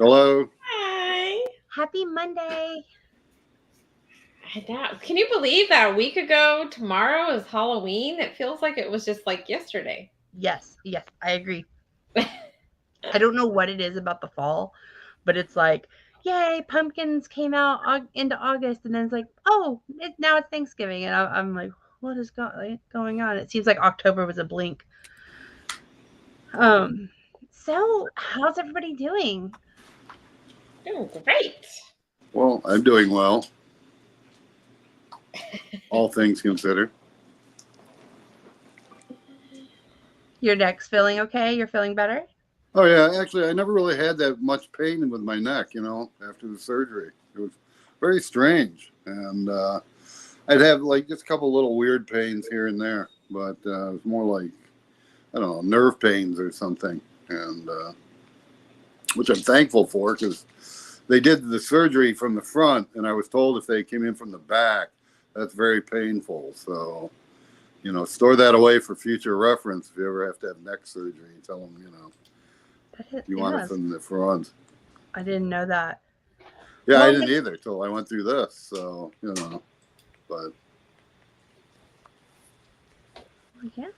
Hello. Hi. Happy Monday. I know. Can you believe that a week ago tomorrow is Halloween? It feels like it was just like yesterday. Yes, I agree. I don't know what it is about the fall, but it's like, yay, pumpkins came out into August, and then it's like, oh, now it's Thanksgiving, and I'm like, what is going on? It seems like October was a blink. So how's everybody doing? Doing great. Well, I'm doing well. All things considered. Your neck's feeling okay? You're feeling better? Oh yeah, actually, I never really had that much pain with my neck. After the surgery, it was very strange, and I'd have like just a couple little weird pains here and there, but it was more like I don't know, nerve pains or something, and which I'm thankful for because they did the surgery from the front, and I was told if they came in from the back, that's very painful. So, store that away for future reference. If you ever have to have neck surgery, tell them, you want it from the front. I didn't know that. Yeah, well, I didn't either till I went through this. So, but. Yeah.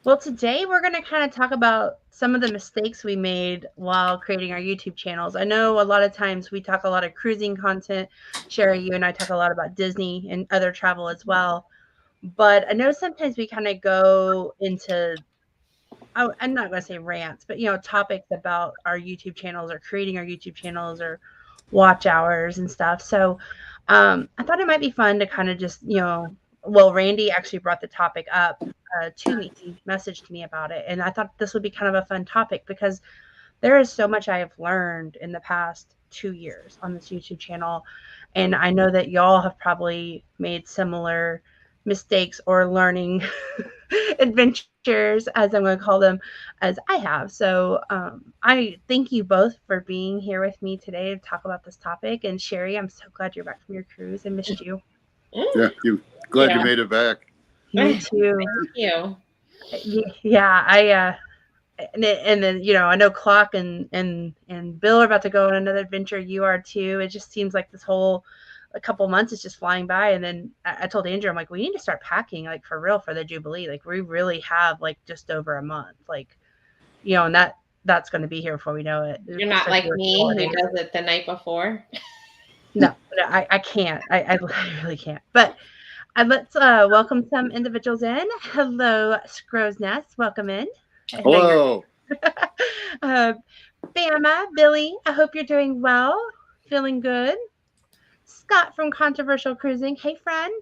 Well, today we're going to kind of talk about some of the mistakes we made while creating our YouTube channels. I know a lot of times we talk a lot of cruising content. Sherry, you and I talk a lot about Disney and other travel as well. But I know sometimes we kind of go into, I'm not going to say rants, but, topics about our YouTube channels or creating our YouTube channels or watch hours and stuff. So I thought it might be fun to kind of just, well, Randy actually brought the topic up to me. He messaged me about it. And I thought this would be kind of a fun topic because there is so much I have learned in the past 2 years on this YouTube channel. And I know that y'all have probably made similar mistakes or learning adventures, as I'm going to call them, as I have. So I thank you both for being here with me today to talk about this topic. And Sherry, I'm so glad you're back from your cruise. I missed you. Yeah, glad you made it back. Me too. Thank you. Yeah, and then I know Clock and Bill are about to go on another adventure. You are too. It just seems like this whole a couple months is just flying by. And then I told Andrew, I'm like, we need to start packing like for real for the Jubilee. Like we really have like just over a month. Like, and that's going to be here before we know it. You're not like me who does it the night before. No, I can't. I really can't. But let's welcome some individuals in. Hello, Scrow's Nest. Welcome in. Hello. Bama, Billy, I hope you're doing well. Feeling good. Scott from Controversial Cruising. Hey, friend.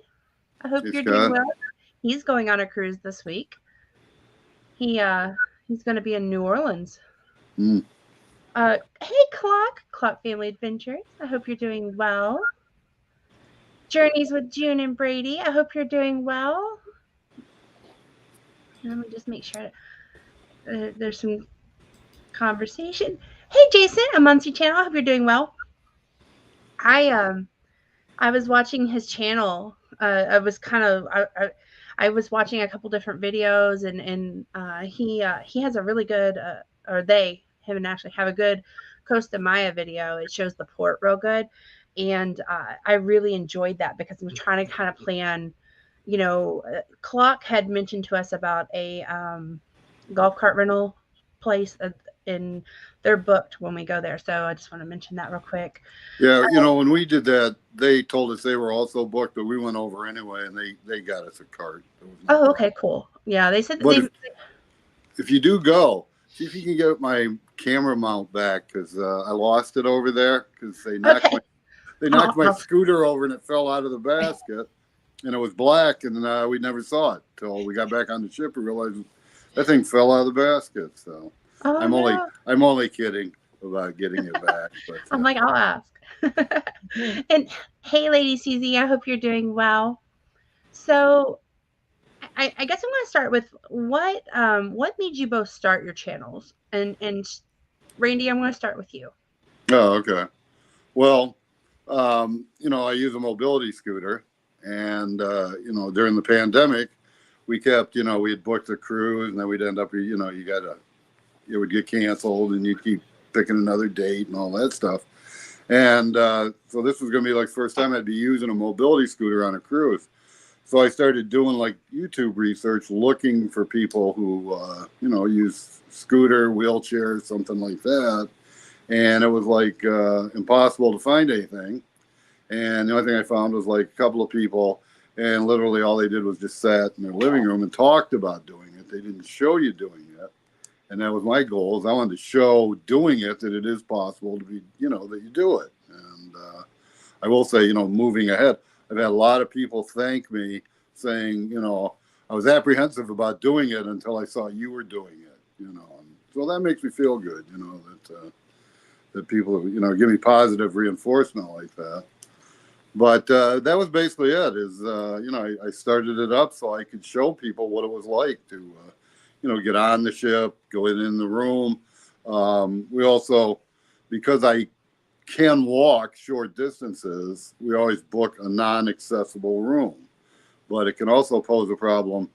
I hope you're doing well. He's going on a cruise this week. He's going to be in New Orleans. Mm. Hey, Clock Family Adventures. I hope you're doing well. Journeys with June and Brady. I hope you're doing well. Let me just make sure there's some conversation. Hey, Jason, a Muncie channel. I hope you're doing well. I was watching his channel. I was watching a couple different videos, and he has a really good, him and Ashley have a good Costa Maya video. It shows the port real good, and I really enjoyed that because I'm trying to kind of plan. Clock had mentioned to us about a golf cart rental place and they're booked when we go there. So I just want to mention that real quick. Yeah, when we did that, they told us they were also booked, but we went over anyway, and they got us a cart. Oh, okay, cool. Yeah, they said that if you do go, see if you can get my camera mount back because I lost it over there because they knocked my scooter over and it fell out of the basket, and it was black, and we never saw it till we got back on the ship and realized that thing fell out of the basket. So I'm only kidding about getting it back. But, I'm like, I'll ask. And hey, Lady Susie, I hope you're doing well. So I guess I'm going to start with what made you both start your channels? And Randy, I'm going to start with you. Oh, okay. Well, I use a mobility scooter, and during the pandemic, we kept, we had booked a cruise, and then we'd end up, it would get canceled, and you'd keep picking another date and all that stuff. And so this was going to be like the first time I'd be using a mobility scooter on a cruise. So I started doing like YouTube research, looking for people who, use scooter, wheelchair, something like that. And it was like impossible to find anything. And the only thing I found was like a couple of people, and literally all they did was just sat in their living room and talked about doing it. They didn't show you doing it. And that was my goal, is I wanted to show doing it that it is possible to be, that you do it. And I will say, moving ahead, I've had a lot of people thank me saying, I was apprehensive about doing it until I saw you were doing it, And so that makes me feel good, that people, give me positive reinforcement like that. But that was basically it, is, I started it up so I could show people what it was like to, get on the ship, go in the room. We also, because I can walk short distances, we always book a non-accessible room. But it can also pose a problem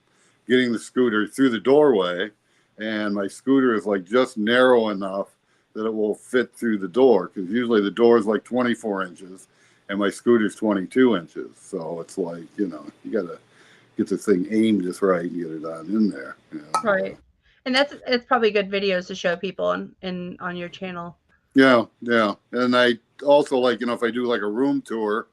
getting the scooter through the doorway. And my scooter is like just narrow enough that it will fit through the door, because usually the door is like 24 inches and my scooter's 22 inches. So it's like, you got to get the thing aimed just right and get it on in there. Right. And it's probably good videos to show people on your channel. Yeah. And I also, like, if I do like a room tour,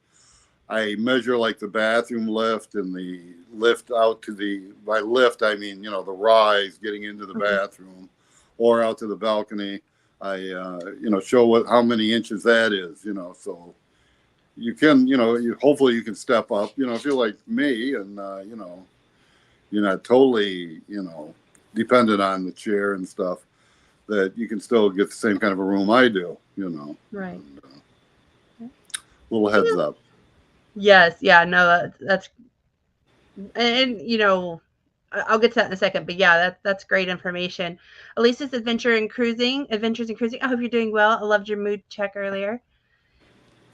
I measure like the bathroom lift and the lift out to by lift, I mean, the rise getting into the bathroom or out to the balcony. I, show how many inches that is, so you can, hopefully you can step up, if you're like me and, you're not totally, dependent on the chair and stuff, that you can still get the same kind of a room I do, Right. And, little heads up. Yes. Yeah. No, that's, and I'll get to that in a second, but yeah, that's great information. Elisa's Adventures in Cruising. I hope you're doing well. I loved your mood check earlier.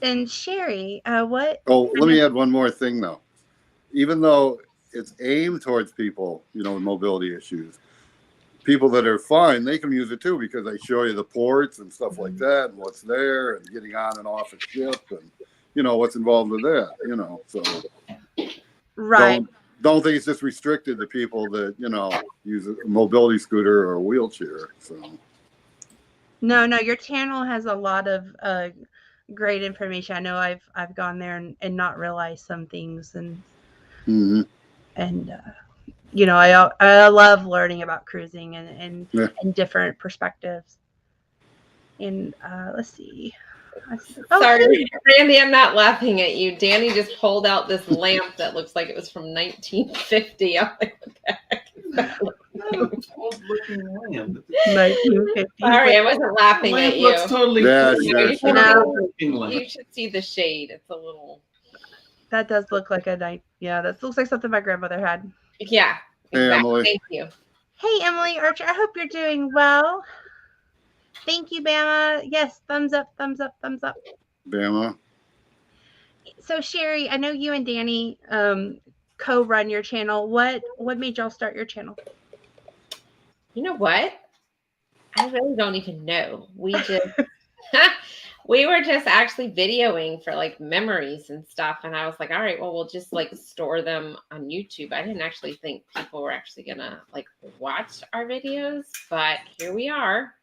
And Sherry, what? Oh, let me add one more thing though. Even though it's aimed towards people, with mobility issues, people that are fine, they can use it too, because I show you the ports and stuff like that, and what's there, and getting on and off a ship, and what's involved with that. So Right. Don't think it's just restricted to people that use a mobility scooter or a wheelchair. So No, your channel has a lot of great information. I know I've gone there and not realized some things, and I love learning about cruising and different perspectives. And let's see. Sorry, Randy, I'm not laughing at you. Danny just pulled out this lamp that looks like it was from 1950. I'm like, what the heck is that? Old looking lamp. 1950. Sorry, I wasn't laughing at you. Looks totally You should see the shade. It's a little. That does look like a night. Yeah, that looks like something my grandmother had. Yeah. Hey, exactly. Emily. Thank you. Hey, Emily Archer. I hope you're doing well. Thank you, Bama. Yes, thumbs up, thumbs up, thumbs up. Bama. So, Sherry, I know you and Danny co-run your channel. What made y'all start your channel? You know what? I really don't even know. We just we were just actually videoing for like memories and stuff, and I was like, all right, well, we'll just like store them on YouTube. I didn't actually think people were actually gonna like watch our videos, but here we are.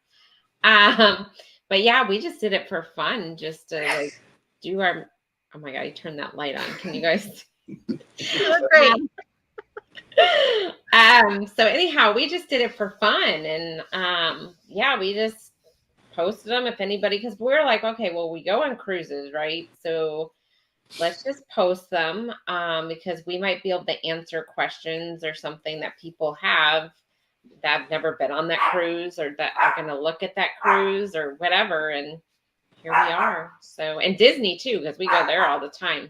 But yeah, we just did it for fun, just to like do our. Oh my god, you turned that light on. Can you guys? You look great. So anyhow, we just did it for fun, and yeah, we just posted them if anybody, because we're like, okay, well, we go on cruises, right? So let's just post them because we might be able to answer questions or something that people have that have never been on that cruise or that are going to look at that cruise or whatever. And here we are. So, and Disney too, because we go there all the time.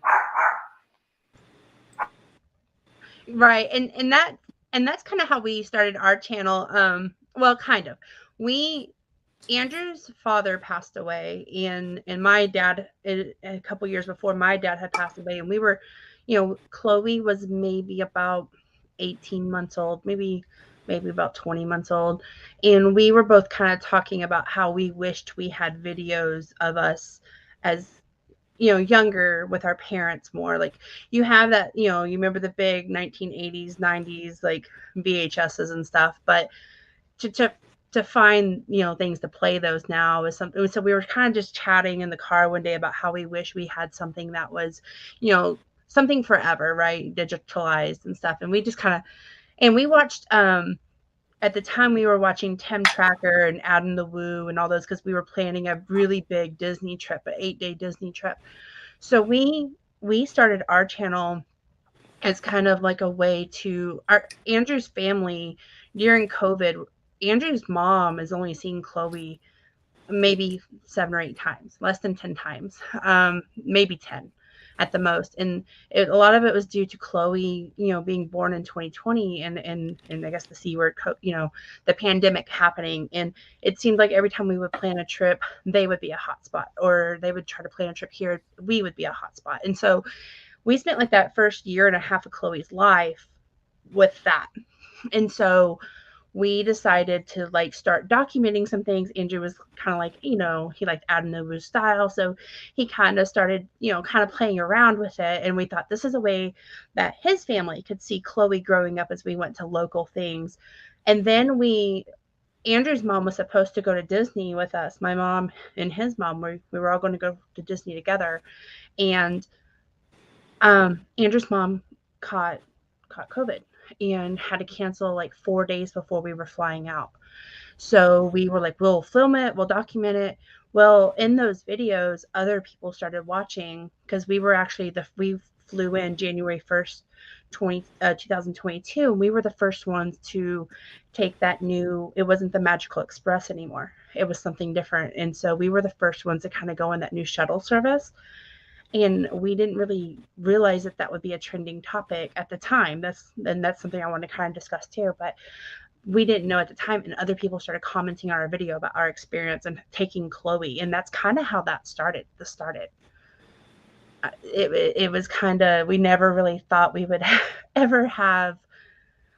Right. And that's kind of how we started our channel. Well, kind of. Andrew's father passed away, and my dad, a couple years before my dad had passed away, and we were, Chloe was maybe about 18 months old, maybe maybe about 20 months old. And we were both kind of talking about how we wished we had videos of us as, younger with our parents more. Like you have that, you remember the big 1980s, 90s, like VHSs and stuff, but to find, things to play those now is something. So we were kind of just chatting in the car one day about how we wish we had something that was, something forever, right? Digitalized and stuff. And we just kind of, and we watched, at the time we were watching Tim Tracker and Adam the Woo and all those, because we were planning a really big Disney trip, an 8-day Disney trip. So we started our channel as kind of like a way to Andrew's family during COVID. Andrew's mom is only seeing Chloe maybe 7 or 8 times, less than 10 times, maybe 10 at the most. And a lot of it was due to Chloe, being born in 2020 and I guess the C word, the pandemic happening. And it seemed like every time we would plan a trip, they would be a hotspot, or they would try to plan a trip here, we would be a hotspot. And so we spent like that first year and a half of Chloe's life with that. And so we decided to like start documenting some things. Andrew was kind of like, he liked Adam Nobu's style. So he kind of started, kind of playing around with it. And we thought this is a way that his family could see Chloe growing up as we went to local things. And then Andrew's mom was supposed to go to Disney with us. My mom and his mom, we were all going to go to Disney together. And Andrew's mom caught COVID and had to cancel like 4 days before we were flying out. So we were like, we'll film it, we'll document it. Well, in those videos, other people started watching, because we were actually we flew in January 1st, 2022. And we were the first ones to take that it wasn't the Magical Express anymore. It was something different. And so we were the first ones to kind of go in that new shuttle service. And we didn't really realize that would be a trending topic at the time. That's something I want to kind of discuss too. But we didn't know at the time, and other people started commenting on our video about our experience and taking Chloe, and that's kind of how that started. It was kind of, we never really thought we would ever have.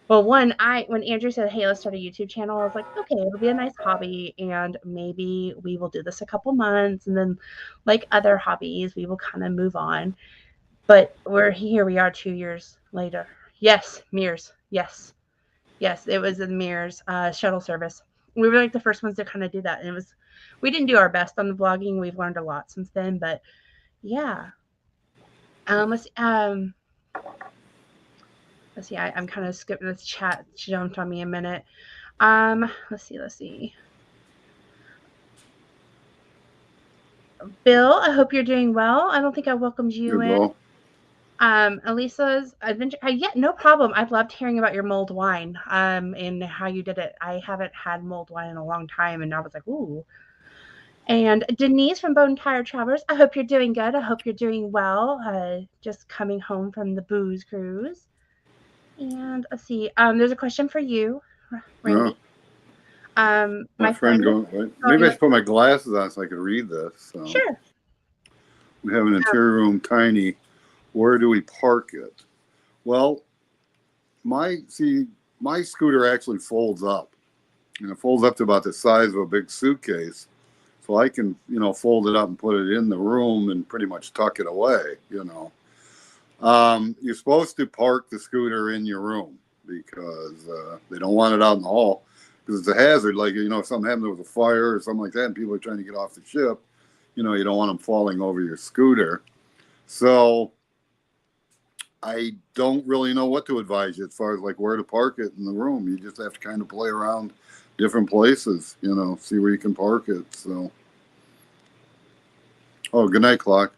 Well, when Andrew said, hey, let's start a YouTube channel, I was like, okay, it'll be a nice hobby, and maybe we will do this a couple months, and then like other hobbies, we will kind of move on. But we are 2 years later. Yes, Mears. Yes, it was the Mears shuttle service. We were like the first ones to kind of do that. And we didn't do our best on the vlogging. We've learned a lot since then, but yeah. Let's see, I'm kind of skipping this chat. She jumped on me a minute. Let's see. Bill, I hope you're doing well. I don't think I welcomed you in. Well. Elisa's adventure. Yeah, no problem. I've loved hearing about your mulled wine, and how you did it. I haven't had mulled wine in a long time, and I was like, ooh. And Denise from Bone Tire Travelers, I hope you're doing good. I hope you're doing well. Just coming home from the booze cruise. And let's see. There's a question for you, Randy. My friend going. Maybe I should put my glasses on so I could read this. So. Sure. We have an interior room, tiny. Where do we park it? Well, my scooter actually folds up, and it folds up to about the size of a big suitcase, so I can fold it up and put it in the room and pretty much tuck it away. You're supposed to park the scooter in your room because they don't want it out in the hall, because it's a hazard. Like, if something happens with a fire or something like that and people are trying to get off the ship, you don't want them falling over your scooter. So I don't really know what to advise you as far as like where to park it in the room. You just have to kind of play around different places, see where you can park it. So, good night, Clock.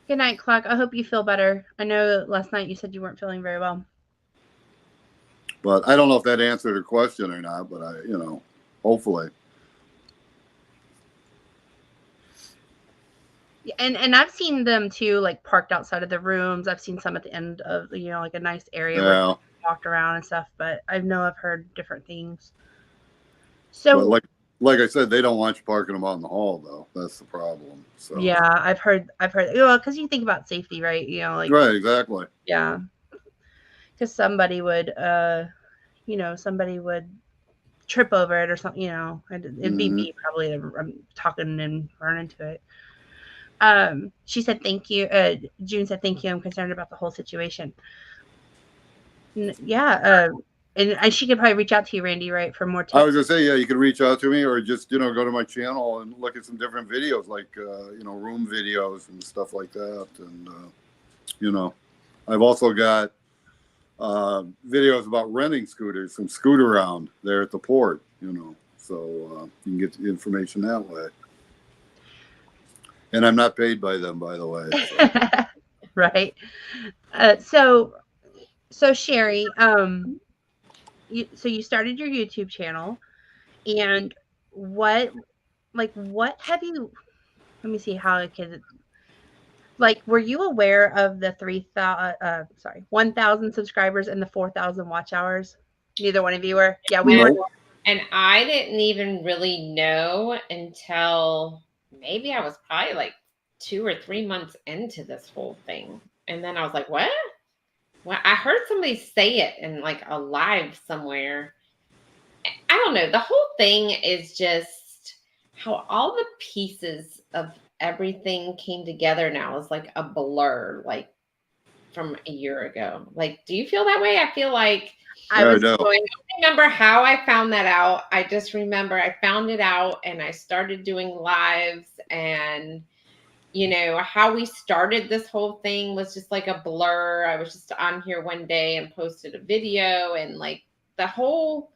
Good night, Clock. I hope you feel better. I know last night you said you weren't feeling very well. But I don't know if that answered her question or not, but hopefully. And I've seen them too, like parked outside of the rooms. I've seen some at the end of, like a nice area where people walked around and stuff. But I've heard different things. So, but like I said, they don't want you parking them out in the hall, though. That's the problem. So yeah, I've heard. Because you think about safety, right? right, exactly. Yeah, because somebody would, somebody would trip over it or something, it'd be me probably. I'm talking and running to it. She said, thank you. June said, thank you. I'm concerned about the whole situation. Yeah. And she could probably reach out to you, Randy, right, for more tips. I was gonna say, yeah, you can reach out to me, or just go to my channel and look at some different videos, like room videos and stuff like that. And I've also got videos about renting scooters from Scootaround there at the port. So you can get the information that way. And I'm not paid by them, by the way. So. Right. So Sherry, you started your YouTube channel, and what have you? Let me see how I could. Were you aware of the 1,000 subscribers and the 4,000 watch hours? Neither one of you were. Yeah, we were. And I didn't even really know until maybe I was probably like 2 or 3 months into this whole thing. And then I was like, what? Well, I heard somebody say it in like a live somewhere. I don't know. The whole thing is just how all the pieces of everything came together now is like a blur, like from a year ago. Like, do you feel that way? I feel like I don't remember how I found that out. I just remember I found it out and I started doing lives, and how we started this whole thing was just like a blur. I was just on here one day and posted a video, and like the whole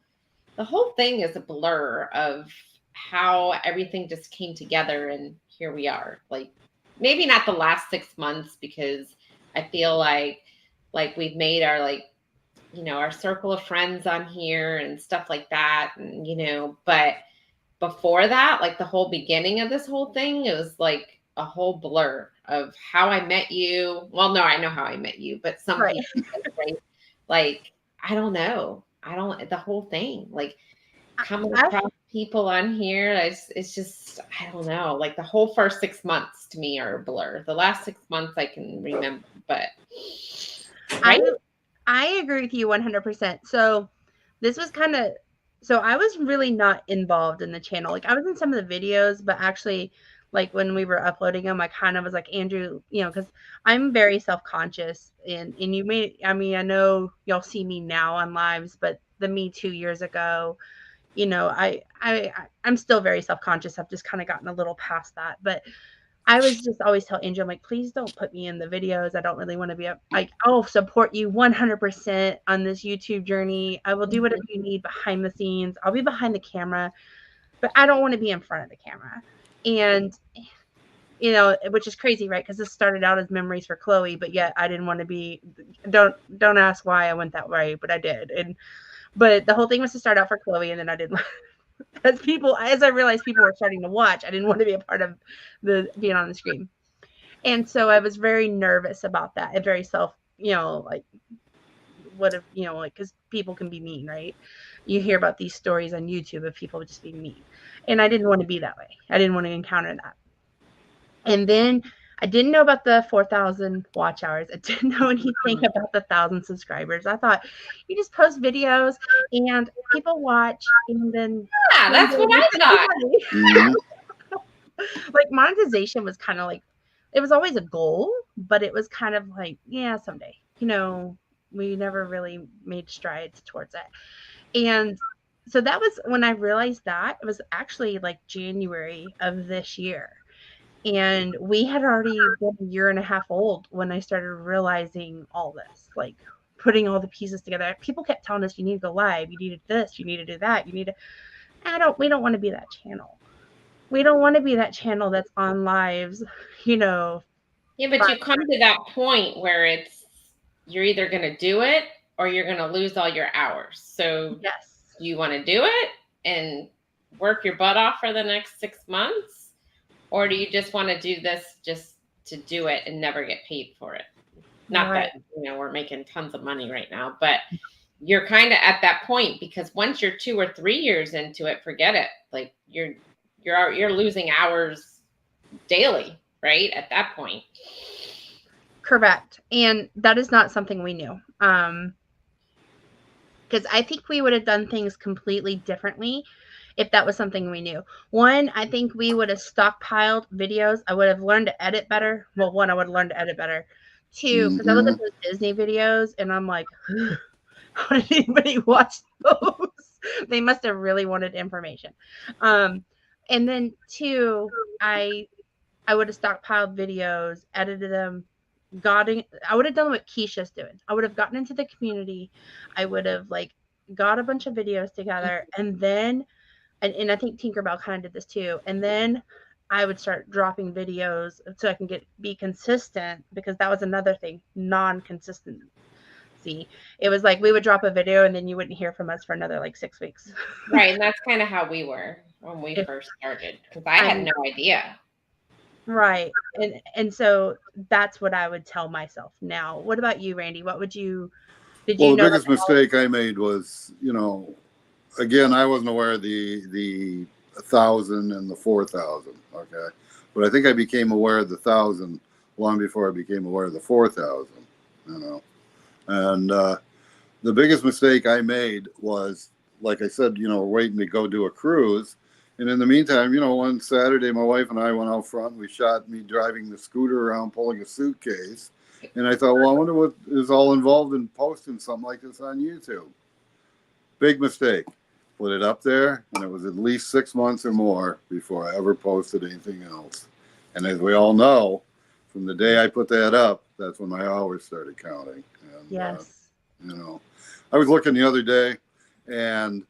thing is a blur of how everything just came together, and here we are. Like, maybe not the last 6 months, because I feel like we've made our our circle of friends on here and stuff like that. And, but before that, like the whole beginning of this whole thing, it was like a whole blur of how I met you. Well, no, I know how I met you, but some people, right? Like, I don't know. The whole thing, like coming across people on here, it's just, I don't know. Like the whole first 6 months to me are a blur. The last 6 months I can remember, but right? I agree with you 100%. So this was I was really not involved in the channel. Like I was in some of the videos, but actually like when we were uploading them, I kind of was like, Andrew, because I'm very self-conscious, and I know y'all see me now on lives, but the me 2 years ago, I'm still very self-conscious. I've just kind of gotten a little past that, but I was just always tell Angel, I'm like, please don't put me in the videos. I don't really want to be I'll support you 100% on this YouTube journey. I will do whatever you need behind the scenes. I'll be behind the camera, but I don't want to be in front of the camera. And, which is crazy, right? Because this started out as memories for Chloe, but yet I didn't want to be, don't ask why I went that way, but I did. But the whole thing was to start out for Chloe, and then I didn't. As I realized people were starting to watch, I didn't want to be a part of being on the screen. And so I was very nervous about that, and very what if, because people can be mean, right? You hear about these stories on YouTube of people just being mean. And I didn't want to be that way. I didn't want to encounter that. And then I didn't know about the 4,000 watch hours. I didn't know anything about the 1,000 subscribers. I thought you just post videos and people watch, and then that's what I thought. Like monetization was kind of like, it was always a goal, but it was kind of like, yeah, someday. We never really made strides towards it. And so that was when I realized that. It was actually like January of this year. And we had already been a year and a half old when I started realizing all this, like putting all the pieces together. People kept telling us, you need to go live, you need to do this, you need to do that, we don't want to be that channel. We don't want to be that channel that's on lives, Yeah, but you come to that point where you're either going to do it or you're going to lose all your hours. So yes, you want to do it and work your butt off for the next 6 months? Or do you just want to do this just to do it and never get paid for it? Not that, we're making tons of money right now, but you're kind of at that point, because once you're 2 or 3 years into it, forget it. Like you're losing hours daily, right? At that point. Correct. And that is not something we knew. because I think we would have done things completely differently if that was something we knew. One, I think we would have stockpiled videos. I would have learned to edit better. Well, one, I would have learned to edit better. Two, because I look at those Disney videos and I'm like, how did anybody watch those? They must have really wanted information. And then two, I would have stockpiled videos, edited them, I would have done what Keisha's doing. I would have gotten into the community. I would have like got a bunch of videos together, and then and I think Tinkerbell kind of did this too. And then I would start dropping videos so I can be consistent, because that was another thing, non-consistency. It was like we would drop a video and then you wouldn't hear from us for another like 6 weeks. Right, and that's kind of how we were when we first started, because I had no idea. Right. And so that's what I would tell myself now. What about you, Randy? What would you the biggest mistake I made was, again, I wasn't aware of the 1,000 and the 4,000. Okay. But I think I became aware of the 1,000 long before I became aware of the 4,000, and the biggest mistake I made was, like I said, waiting to go do a cruise. And in the meantime, one Saturday, my wife and I went out front. We shot me driving the scooter around, pulling a suitcase. And I thought, well, I wonder what is all involved in posting something like this on YouTube. Big mistake. Put it up there, and it was at least 6 months or more before I ever posted anything else. And as we all know, from the day I put that up, that's when my hours started counting. And, yes. I was looking the other day, and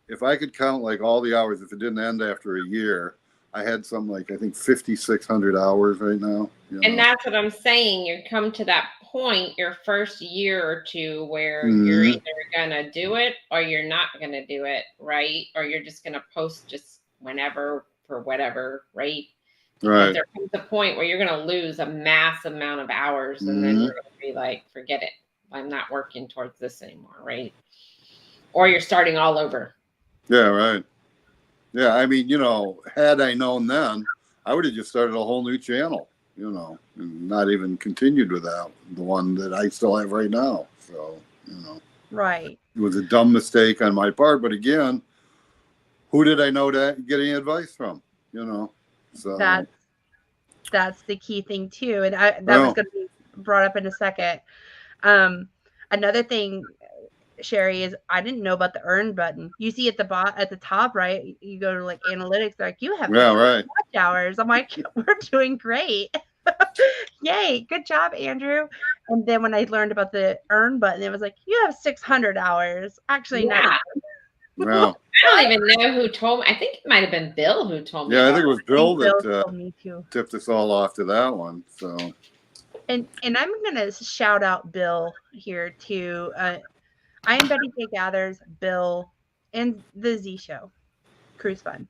if I could count like all the hours, if it didn't end after a year, I had something like, I think 5,600 hours right now. And that's what I'm saying. You come to that point your first year or two where you're either gonna do it or you're not gonna do it, right? Or you're just gonna post just whenever for whatever, right? Because there comes a point where you're gonna lose a mass amount of hours, and then you're gonna be like, forget it. I'm not working towards this anymore, right? Or you're starting all over. Yeah, right. Yeah, I mean, had I known then, I would have just started a whole new channel, and not even continued with the one that I still have right now. So, Right. It was a dumb mistake on my part. But again, who did I know to get any advice from, So that's the key thing too. And that was going to be brought up in a second. Another thing, Sherry, is I didn't know about the earn button. You see at the top, right? You go to like analytics, like you have watch hours. I'm like, we're doing great. Yay, good job, Andrew. And then when I learned about the earn button, it was like, you have 600 hours. Actually, not. Wow. I don't even know who told me. I think it might have been Bill who told me. Yeah, I think it was Bill that told me too. Tipped us all off to that one. So. And I'm gonna shout out Bill here too. I am Betty J Gathers, Bill, and the Z Show, Cruise Fun.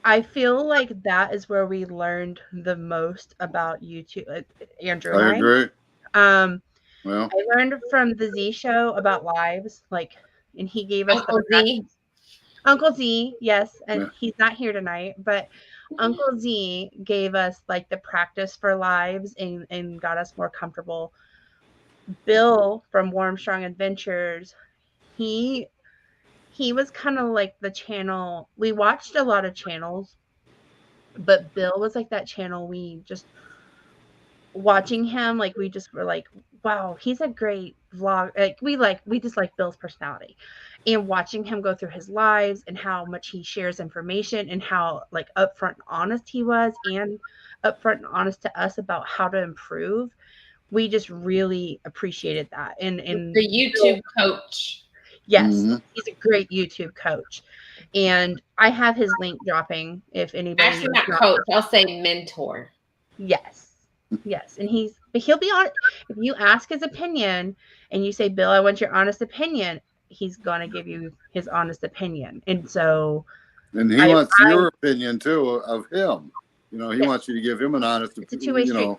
I feel like that is where we learned the most about YouTube. Andrew, I agree. Well, I learned from the Z Show about lives, and he gave us Uncle Z, yes, and he's not here tonight, but Uncle Z gave us the practice for lives and got us more comfortable. Bill from Warm Strong Adventures, he was kind of like the channel. We watched a lot of channels, but Bill was like that channel we just watching him, we just were like, wow, he's a great vlog. We just like Bill's personality, and watching him go through his lives and how much he shares information and how upfront and honest he was, and upfront and honest to us about how to improve. We just really appreciated that. And the YouTube coach. Yes, he's a great YouTube coach. And I have his link dropping if anybody. Actually, not coach. I'll say mentor. Yes. And he'll be on. If you ask his opinion and you say, Bill, I want your honest opinion, he's going to give you his honest opinion. And so. And he wants your opinion too of him. He wants you to give him an honest opinion. It's a two-way street.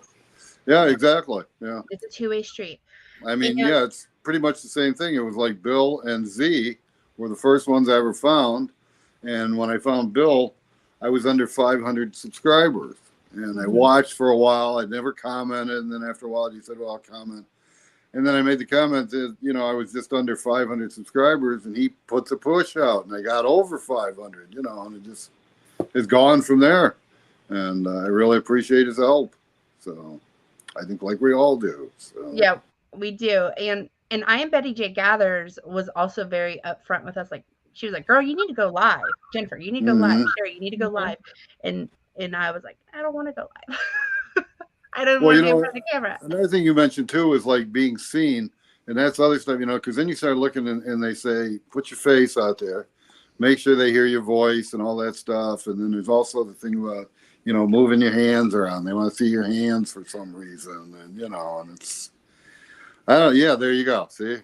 Yeah, exactly. Yeah. It's a two-way street. I mean, it's pretty much the same thing. It was like Bill and Z were the first ones I ever found. And when I found Bill, I was under 500 subscribers. And I watched for a while. I never commented. And then after a while, he said, well, I'll comment. And then I made the comment that, you know, I was just under 500 subscribers, and he puts a push out, and I got over 500, you know, and it just is gone from there. And I really appreciate his help. So I think like we all do. So. Yeah, we do. And I am Betty J Gathers was also very upfront with us. Like, she was like, girl, you need to go live. Jennifer, you need to go live. Sherry, you need to go live. And I was like, I don't want to go live. I don't want to be in front of the camera. Another thing you mentioned too is like being seen, and that's other stuff, you know, because then you start looking and they say, put your face out there, make sure they hear your voice and all that stuff. And then there's also the thing about, you know, moving your hands around. They want to see your hands for some reason, and you know, and it's, I don't know. Yeah, there you go. See,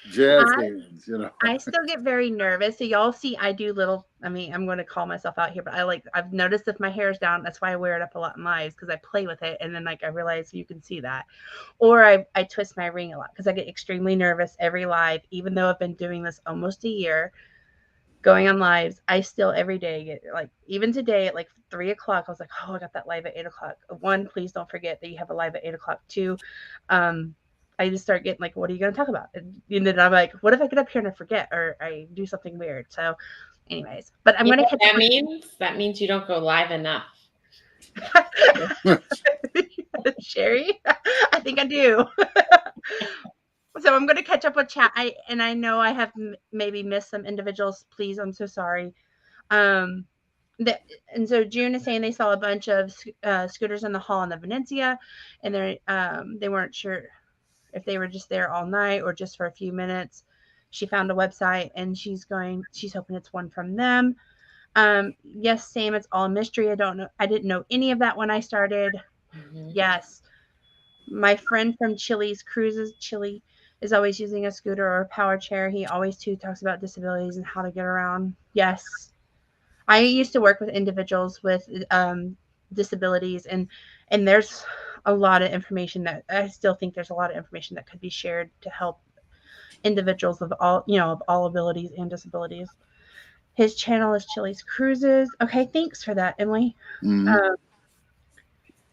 jazz hands. You know, I still get very nervous. So y'all see, I do little. I mean, I'm going to call myself out here, but I've noticed if my hair's down, that's why I wear it up a lot in lives, because I play with it, and then like I realize you can see that, or I twist my ring a lot because I get extremely nervous every live, even though I've been doing this almost a year. Going on lives, I still every day get, like, even today at like 3 o'clock, I was like, oh, I got that live at 8 o'clock. One, please don't forget that you have a live at 8 o'clock. Two, I just start getting like, what are you going to talk about? And then I'm like, what if I get up here and I forget, or I do something weird? So anyways, but I'm going to catch up. That means you don't go live enough. Sherry, I think I do. So I'm going to catch up with chat. I know I have maybe missed some individuals. Please, I'm so sorry. And so June is saying they saw a bunch of scooters in the hall in the Venezia, and they weren't sure if they were just there all night or just for a few minutes. She found a website, and she's hoping it's one from them. Yes, Sam, it's all a mystery. I didn't know any of that when I started. Mm-hmm. Yes. My friend from Chili's Cruises, Chili, is always using a scooter or a power chair. He always too talks about disabilities and how to get around. Yes. I used to work with individuals with disabilities, and there's a lot of information that I still think there's a lot of information that could be shared to help individuals of all abilities and disabilities. His channel is Chili's Cruises. Okay, thanks for that, Emily. Mm-hmm.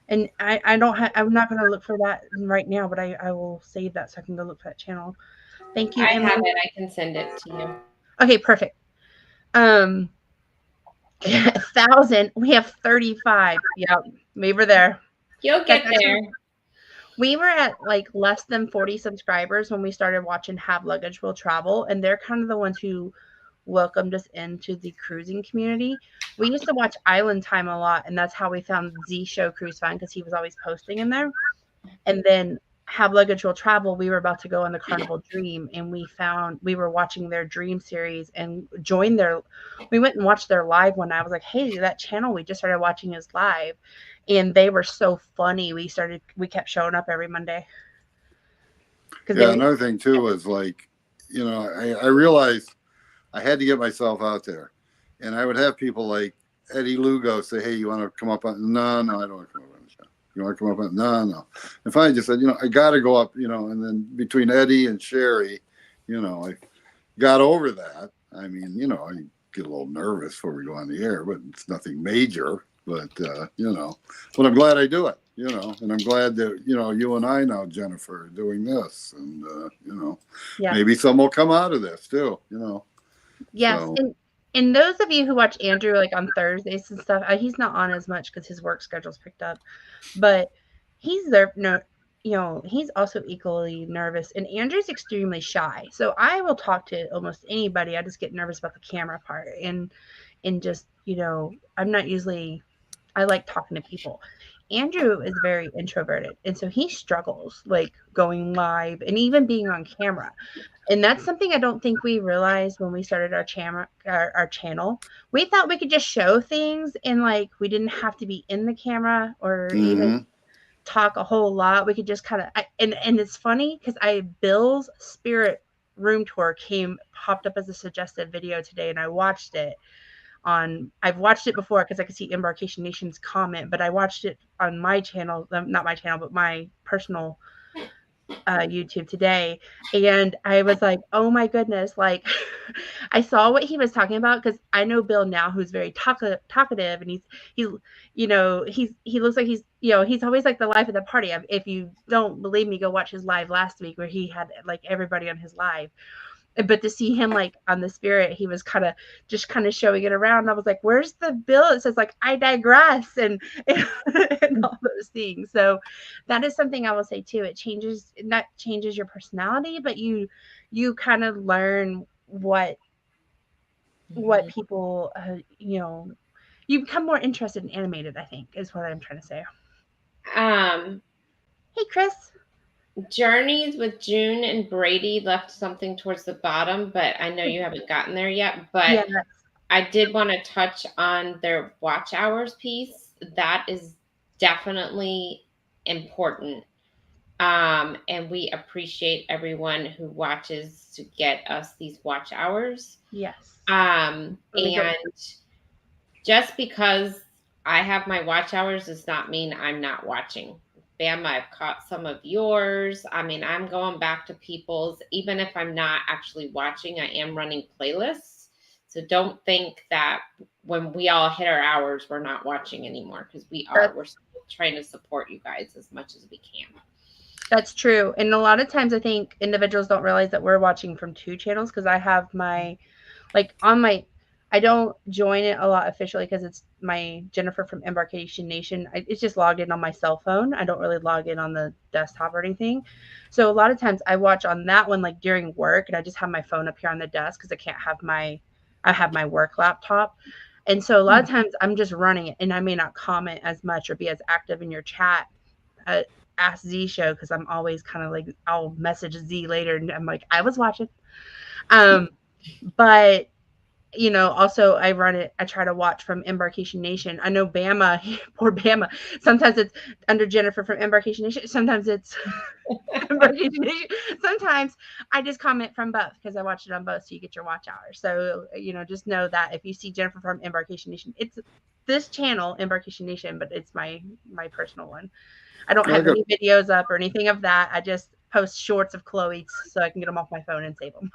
And I'm not going to look for that right now, but I will save that so I can go look for that channel. Thank you, Emily. I have it. I can send it to you. Okay, perfect. 1,000. We have 35. Yep, we were there. You'll get there. We were at like less than 40 subscribers when we started watching Have Luggage Will Travel, and they're kind of the ones who welcomed us into the cruising community. We used to watch Island Time a lot, and that's how we found Z Show Cruise Fun, because he was always posting in there. And then Have Luggage Will Travel, we were about to go on the Carnival Dream, and we were watching their Dream series and we went and watched their live one. I was like, hey, that channel we just started watching is live, and they were so funny. We kept showing up every Monday. Yeah, another thing too is like, you know, I realized I had to get myself out there, and I would have people like Eddie Lugo say, hey, you want to come up on? No, I don't want to come up on the show. You want to come up on? No. And finally just said, you know, I got to go up, you know, and then between Eddie and Sherry, you know, I got over that. I mean, you know, I get a little nervous before we go on the air, but it's nothing major. But, you know, but I'm glad I do it, you know, and I'm glad that, you know, you and I now, Jennifer, are doing this, and, you know, maybe some will come out of this too, you know. Yes. So. And those of you who watch Andrew like on Thursdays and stuff, he's not on as much because his work schedule's picked up, but he's there. No, you know, he's also equally nervous, and Andrew's extremely shy. So I will talk to almost anybody. I just get nervous about the camera part, and just, you know, I like talking to people. Andrew is very introverted, and so he struggles like going live and even being on camera. And that's something I don't think we realized when we started our channel. We thought we could just show things, and like we didn't have to be in the camera or even talk a whole lot. We could just kind of and it's funny because Bill's Spirit Room Tour popped up as a suggested video today, and I watched it. I've watched it before because I could see Embarkation Nation's comment, but I watched it on my channel, not my channel, but my personal YouTube today, and I was like, oh my goodness, like I saw what he was talking about, because I know Bill now, who's very talkative, and he's he looks like he's always like the life of the party. If you don't believe me, go watch his live last week where he had like everybody on his live. But to see him like on the Spirit, he was kind of showing it around. I was like, where's the bill? It says like, I digress, and and all those things. So that is something I will say too. It not changes your personality, but you kind of learn what people, you become more interested in animated, I think, is what I'm trying to say. Hey, Chris. Journeys with June and Brady left something towards the bottom, but I know you haven't gotten there yet. But Yeah. I did want to touch on their watch hours piece. That is definitely important. And we appreciate everyone who watches to get us these watch hours. Yes. And just because I have my watch hours does not mean I'm not watching. Bam, I've caught some of yours. I mean, I'm going back to people's, even if I'm not actually watching, I am running playlists. So don't think that when we all hit our hours, we're not watching anymore, because we are. We're still trying to support you guys as much as we can. That's true. And a lot of times I think individuals don't realize that we're watching from 2 channels, because I have my, like on my, I don't join it a lot officially because it's my Jennifer from Embarkation Nation. It's just logged in on my cell phone. I don't really log in on the desktop or anything. So a lot of times I watch on that one like during work, and I just have my phone up here on the desk because I have my work laptop. And so a lot of times I'm just running it, and I may not comment as much or be as active in your chat. Ask Z show, because I'm always kind of like, I'll message Z later and I'm like, I was watching. But also I run it, I try to watch from Embarkation Nation. I know Bama, poor Bama, sometimes it's under Jennifer from Embarkation Nation, sometimes it's Embarkation Nation. Sometimes I just comment from both because I watch it on both, so you get your watch hours. So just know that if you see Jennifer from Embarkation Nation, it's this channel, Embarkation Nation, but it's my personal one. I don't have any videos up or anything of that. I just post shorts of Chloe so I can get them off my phone and save them.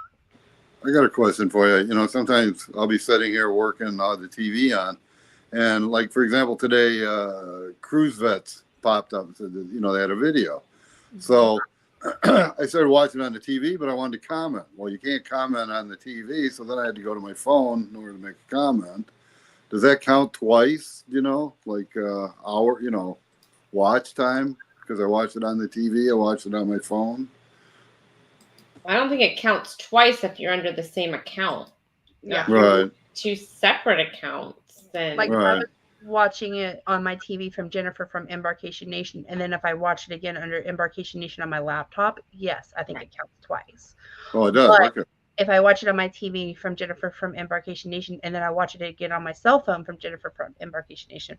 I got a question for you. Sometimes I'll be sitting here working, I'll have the TV on, and like, for example, today, Cruise Vets popped up and said that, they had a video. So I started watching on the TV, but I wanted to comment. Well, you can't comment on the TV, so then I had to go to my phone in order to make a comment. Does that count twice, like hour, watch time? Because I watched it on the TV, I watched it on my phone. I don't think it counts twice if you're under the same account. Yeah. Right. 2 separate accounts. Then like, right. If I was watching it on my TV from Jennifer from Embarkation Nation, and then if I watch it again under Embarkation Nation on my laptop, yes, I think it counts twice. Oh, it does. But okay. If I watch it on my TV from Jennifer from Embarkation Nation, and then I watch it again on my cell phone from Jennifer from Embarkation Nation,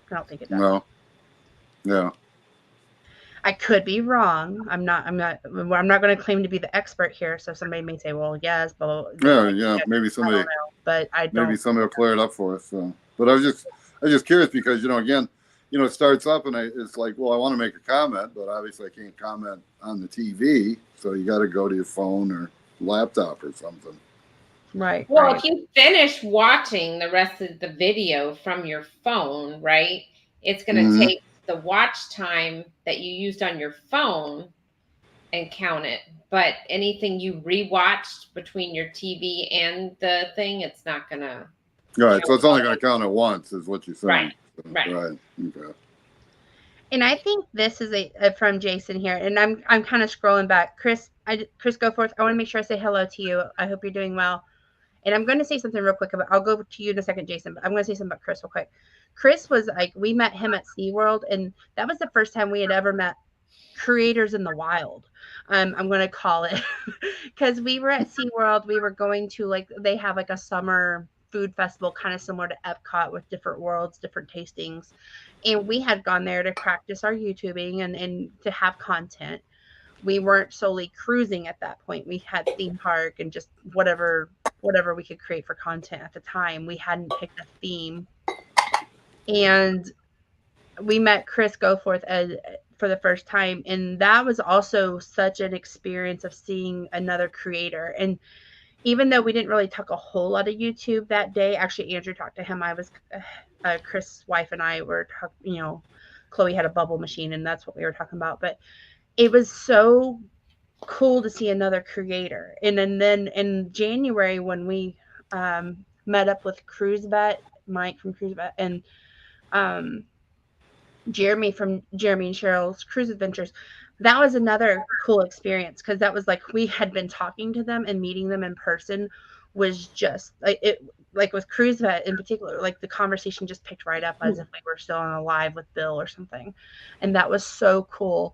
I don't think it does. No. Yeah. I could be wrong. I'm not going to claim to be the expert here. So somebody may say, "Well, yes," but yeah, maybe somebody. I don't know, but I don't. Maybe somebody will clear it up for us. So. But I was just curious because again, it starts up and it's like, well, I want to make a comment, but obviously I can't comment on the TV, so you got to go to your phone or laptop or something. Right. Well, right. If you finish watching the rest of the video from your phone, right, it's going to take the watch time that you used on your phone and count it. But anything you rewatched between your TV and the thing, it's not going to. Right. So it's only going to count it once, is what you're saying. Right. So, right. Okay. And I think this is from Jason here, and I'm kind of scrolling back. Chris, go forth. I want to make sure I say hello to you. I hope you're doing well. And I'm going to say something real quick I'll go to you in a second, Jason, but I'm going to say something about Chris real quick. Chris was like, we met him at SeaWorld, and that was the first time we had ever met creators in the wild. I'm going to call it, because we were at SeaWorld. We were going to they have a summer food festival, kind of similar to Epcot, with different worlds, different tastings. And we had gone there to practice our YouTubing and to have content. We weren't solely cruising at that point. We had theme park and just whatever we could create for content at the time. We hadn't picked a theme. And we met Chris Goforth for the first time. And that was also such an experience of seeing another creator. And even though we didn't really talk a whole lot of YouTube that day, actually Andrew talked to him. I was Chris' wife and I were talking, Chloe had a bubble machine and that's what we were talking about. But it was so cool to see another creator. And then in January when we met up with Mike from Cruise Vet, and Jeremy from Jeremy and Cheryl's Cruise Adventures, that was another cool experience because that was like we had been talking to them and meeting them in person was just like it. Like with Cruise Vet in particular, like the conversation just picked right up as if we were still on a live with Bill or something, and that was so cool.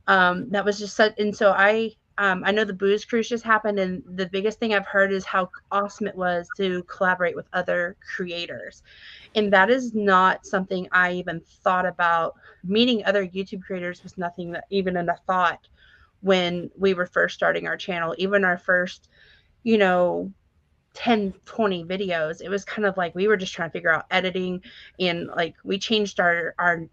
That was just such, and so I know the booze cruise just happened, and the biggest thing I've heard is how awesome it was to collaborate with other creators. And that is not something I even thought about. Meeting other YouTube creators was nothing that even in a thought when we were first starting our channel, even our first, 10, 20 videos. It was kind of like we were just trying to figure out editing, and like we changed our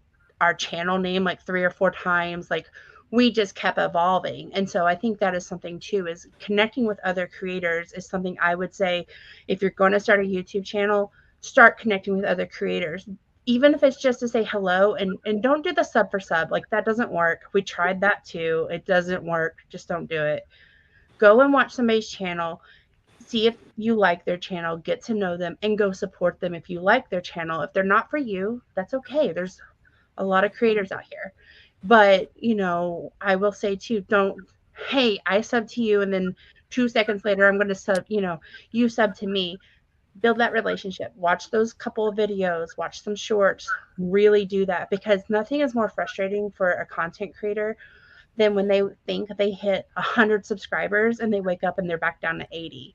channel name like 3 or 4 times. Like we just kept evolving. And so I think that is something too, is connecting with other creators is something I would say, if you're going to start a YouTube channel, start connecting with other creators, even if it's just to say hello, and don't do the sub for sub. Like that doesn't work. We tried that too. It doesn't work. Just don't do it. Go and watch somebody's channel, see if you like their channel, get to know them, and go support them if you like their channel. If they're not for you, that's okay. There's a lot of creators out here. But, I will say too, hey, I sub to you, and then 2 seconds later, I'm going to sub, you sub to me. Build that relationship. Watch those couple of videos, watch some shorts, really do that, because nothing is more frustrating for a content creator than when they think they hit 100 subscribers and they wake up and they're back down to 80.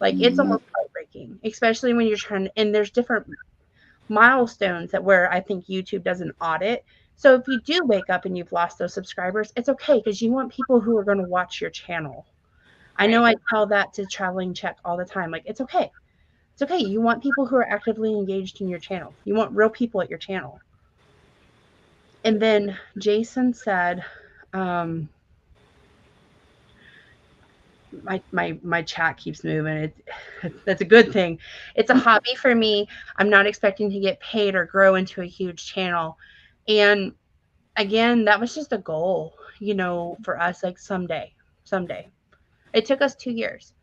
Like it's almost heartbreaking, especially when you're trying, and there's different milestones that where I think YouTube does an audit. So if you do wake up and you've lost those subscribers, it's okay, because you want people who are going to watch your channel. I know I tell that to Traveling Check all the time. Like, it's okay. It's okay. You want people who are actively engaged in your channel. You want real people at your channel. And then Jason said, my chat keeps moving. That's a good thing. It's a hobby for me. I'm not expecting to get paid or grow into a huge channel. And again, that was just a goal, for us, like someday. It took us 2 years,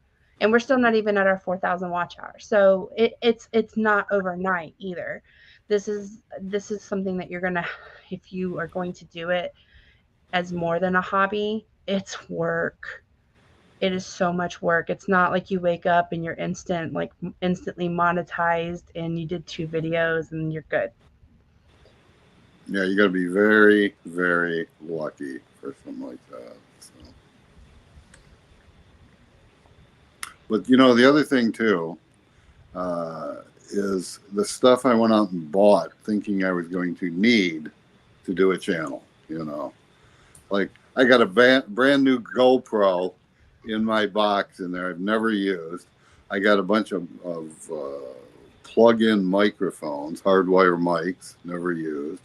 and we're still not even at our 4,000 watch hours. So it's not overnight either. This is something that you're gonna, if you are going to do it as more than a hobby, it's work. It is so much work. It's not like you wake up and you're instantly monetized and you did 2 videos and you're good. Yeah, you got to be very, very lucky for something like that. So. But the other thing too is the stuff I went out and bought, thinking I was going to need to do a channel. Like I got a brand new GoPro in my box in there I've never used. I got a bunch of plug-in microphones, hardwire mics, never used.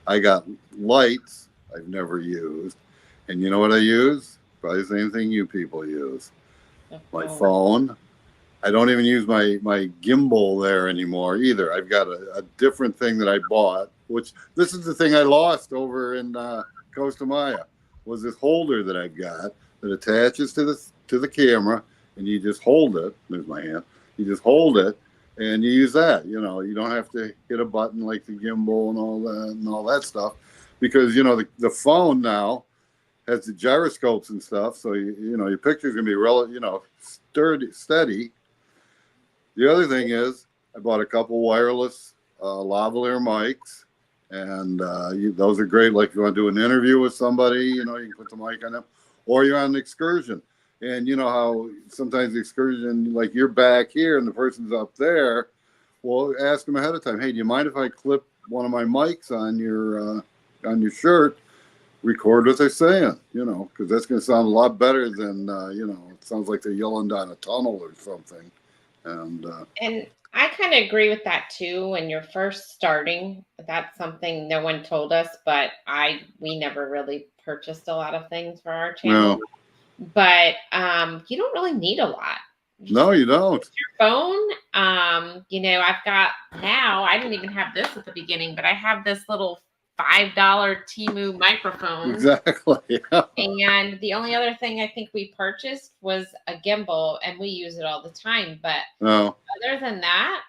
I got lights I've never used. And you know what I use? Probably the same thing you people use. My phone. I don't even use my gimbal there anymore either. I've got a different thing that I bought, which this is the thing I lost over in Costa Maya, was this holder that I've got that attaches to the camera, and you just hold it. There's my hand. You just hold it, and you use that. You don't have to hit a button like the gimbal and all that stuff, because the phone now has the gyroscopes and stuff, so your picture's gonna be steady. The other thing is, I bought a couple wireless lavalier mics, and those are great. Like if you want to do an interview with somebody, you can put the mic on them, or you're on an excursion. And you know how sometimes the excursion, like you're back here and the person's up there. Well, ask them ahead of time. Hey, do you mind if I clip one of my mics on your shirt? Record what they're saying, because that's going to sound a lot better than it sounds like they're yelling down a tunnel or something. And I kind of agree with that too. When you're first starting, that's something no one told us, but we never really purchased a lot of things for our channel. No, But you don't really need a lot. no, you don't. Your phone. You know, I've got now. I didn't even have this at the beginning, but I have this little $5 Temu microphone. Exactly. Yeah. And the only other thing I think we purchased was a gimbal, and we use it all the time. But No. other than that,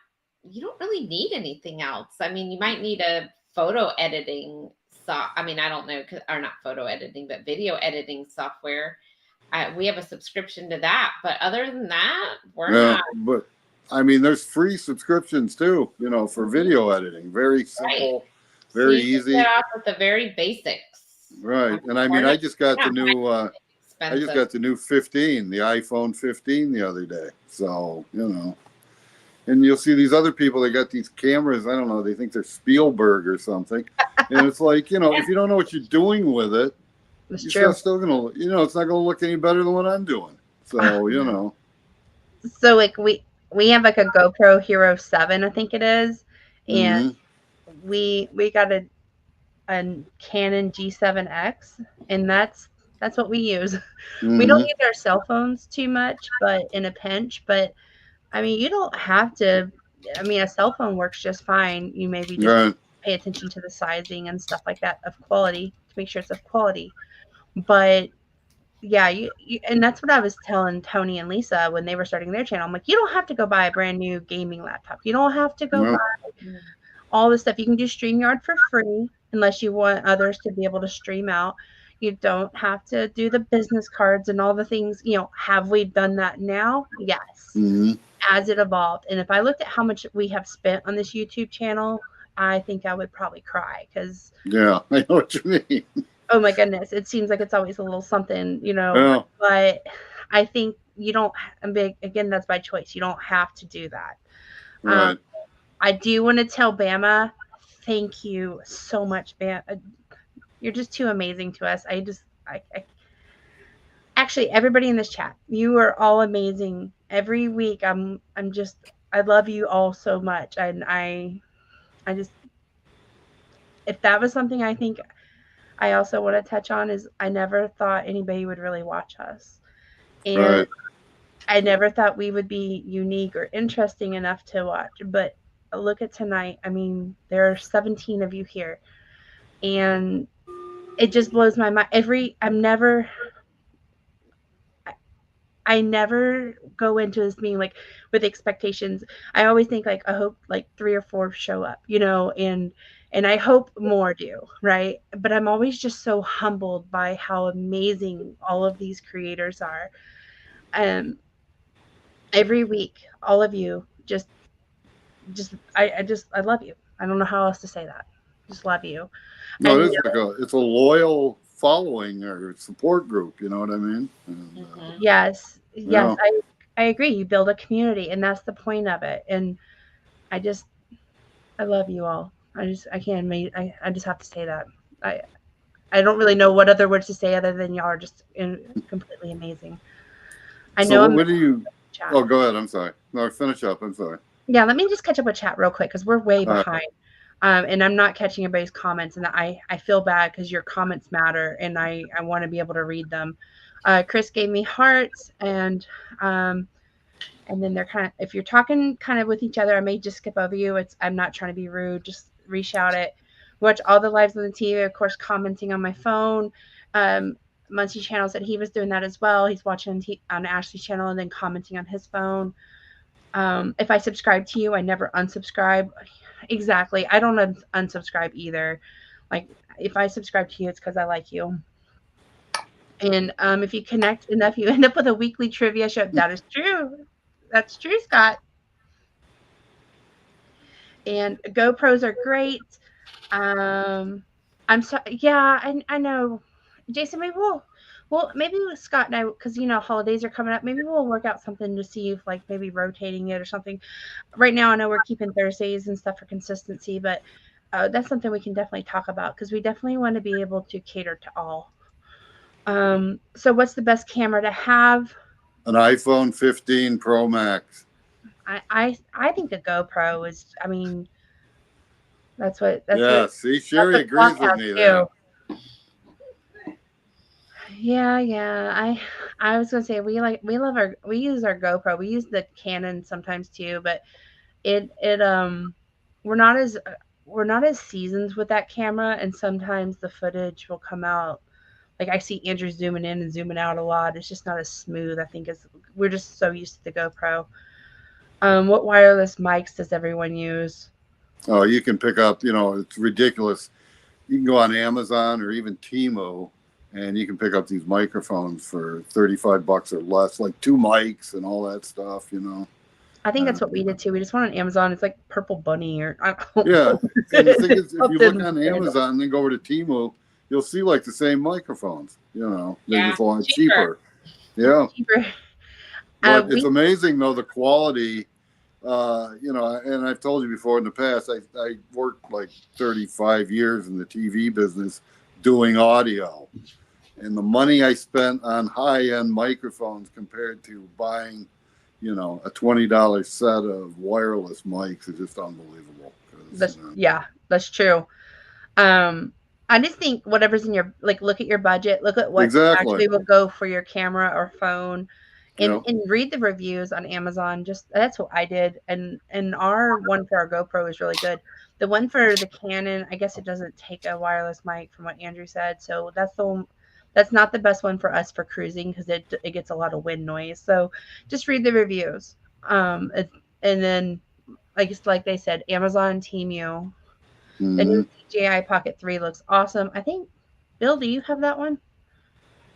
you don't really need anything else. I mean, you might need a photo editing I mean, I don't know, or not photo editing, but video editing software. We have a subscription to that, but other than that, we're not. But I mean, there's free subscriptions too. You know, for video editing, very simple, very easy. Get off with the very basics. Right, and I mean, I just got the new. I just got the new 15, the iPhone 15 the other day. So, you know, and you'll see these other people, they got these cameras. I don't know. They think they're Spielberg or something. And it's like, you know, if you don't know what you're doing with it, you're still going to, you know, it's not going to look any better than what I'm doing. So, you know. So like we have like a GoPro Hero 7, I think it is. And we got a Canon G7X, and that's what we use. We don't use our cell phones too much, but in a pinch. But I mean, you don't have to. I mean, a cell phone works just fine. You maybe just pay attention to the sizing and stuff like that of quality to make sure it's of quality. But yeah, you and that's what I was telling Tony and Lisa when they were starting their channel. I'm like, you don't have to go buy a brand new gaming laptop. You don't have to go buy all this stuff. You can do StreamYard for free unless you want others to be able to stream out. You don't have to do the business cards and all the things. You know, have we done that now? Yes. As it evolved. And if I looked at how much we have spent on this YouTube channel, I think I would probably cry because. Yeah, I know what you mean. Oh my goodness. It seems like it's always a little something, you know, but I think you don't, again, that's by choice. You don't have to do that. Right. I do want to tell Bama, thank you so much, Bama. You're just too amazing to us. Actually, everybody in this chat, you are all amazing. Every week, I love you all so much. And I just, if that was something I think I also want to touch on is I never thought anybody would really watch us. And I never thought we would be unique or interesting enough to watch. But look at tonight. I mean, there are 17 of you here. And it just blows my mind. I never go into this being like with expectations. I always think like, I hope like 3 or 4 show up, you know, and I hope more do, right? But I'm always just so humbled by how amazing all of these creators are. Every week, all of you I love you. I don't know how else to say that. Just love you. No, it is like it's a loyal following or support group. You know what I mean? And, yes, I agree. You build a community, and that's the point of it. And I love you all. I just have to say that. I don't really know what other words to say other than y'all are just completely amazing. What do you? Oh, go ahead. I'm sorry. No, finish up. I'm sorry. Yeah, let me just catch up with chat real quick because we're way behind. And I'm not catching everybody's comments, and I feel bad because your comments matter, and I want to be able to read them. Chris gave me hearts, and then they're kind of, if you're talking kind of with each other, I may just skip over you. I'm not trying to be rude. Just reshout it. Watch all the lives on the TV, of course, commenting on my phone. Muncie Channel said he was doing that as well. He's watching on Ashley's channel and then commenting on his phone. If I subscribe to you, I never unsubscribe. Exactly. I don't unsubscribe either. Like if I subscribe to you, it's because I like you. And if you connect enough, you end up with a weekly trivia show. That is true. That's true, Scott. And GoPros are great. I'm sorry. Yeah, I know. Jason, maybe maybe with Scott and I, because you know holidays are coming up, maybe we'll work out something to see if like maybe rotating it or something. Right now, I know we're keeping Thursdays and stuff for consistency, but that's something we can definitely talk about because we definitely want to be able to cater to all. So what's the best camera to have? An iPhone 15 Pro Max. I think the GoPro is. I mean, that's what Yeah, see, Sherry that's what agrees with Flock me has there. too. Yeah. I was gonna say we use our GoPro. We use the Canon sometimes too, but it we're not as seasoned with that camera, and sometimes the footage will come out like I see Andrew zooming in and zooming out a lot. It's just not as smooth. I think as we're just so used to the GoPro. What wireless mics does everyone use? Oh, you can pick up, it's ridiculous. You can go on Amazon or even Temu, and you can pick up these microphones for $35 or less, like 2 mics and all that stuff, I think that's what we did too. We just went on Amazon. It's like Purple Bunny or I don't Yeah. know. And the thing is, if you look Something on random. Amazon and then go over to Temu, you'll see like the same microphones, they're Yeah, just a lot cheaper. cheaper. Yeah. Cheaper. But We it's amazing though, the quality, and I've told you before in the past, I worked like 35 years in the TV business doing audio. And the money I spent on high-end microphones compared to buying, a $20 set of wireless mics is just unbelievable. that's true. I just think whatever's in your look at your budget, look at what Exactly. actually will go for your camera or phone, and Yeah. read the reviews on Amazon. Just that's what I did, and our one for our GoPro is really good. The one for the Canon, I guess it doesn't take a wireless mic from what Andrew said, so that's the one. That's not the best one for us for cruising because it gets a lot of wind noise. So just read the reviews. And then like they said, Amazon, Temu. The Mm-hmm. new DJI Pocket 3 looks awesome. I think, Bill, do you have that one?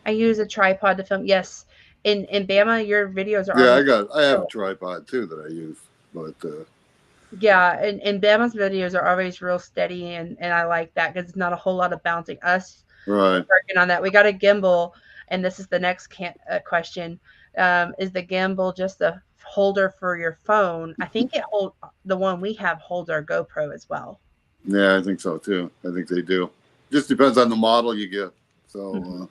I use a tripod to film. Yes. In Bama, your videos are Yeah, always I have a tripod too that I use, but yeah, and Bama's videos are always real steady, and I like that because it's not a whole lot of bouncing. Us right. working on that. We got a gimbal, and this is the next question. Is the gimbal just a holder for your phone? I think the one we have holds our GoPro as well. Yeah, I think so too. I think they do. Just depends on the model you get. So,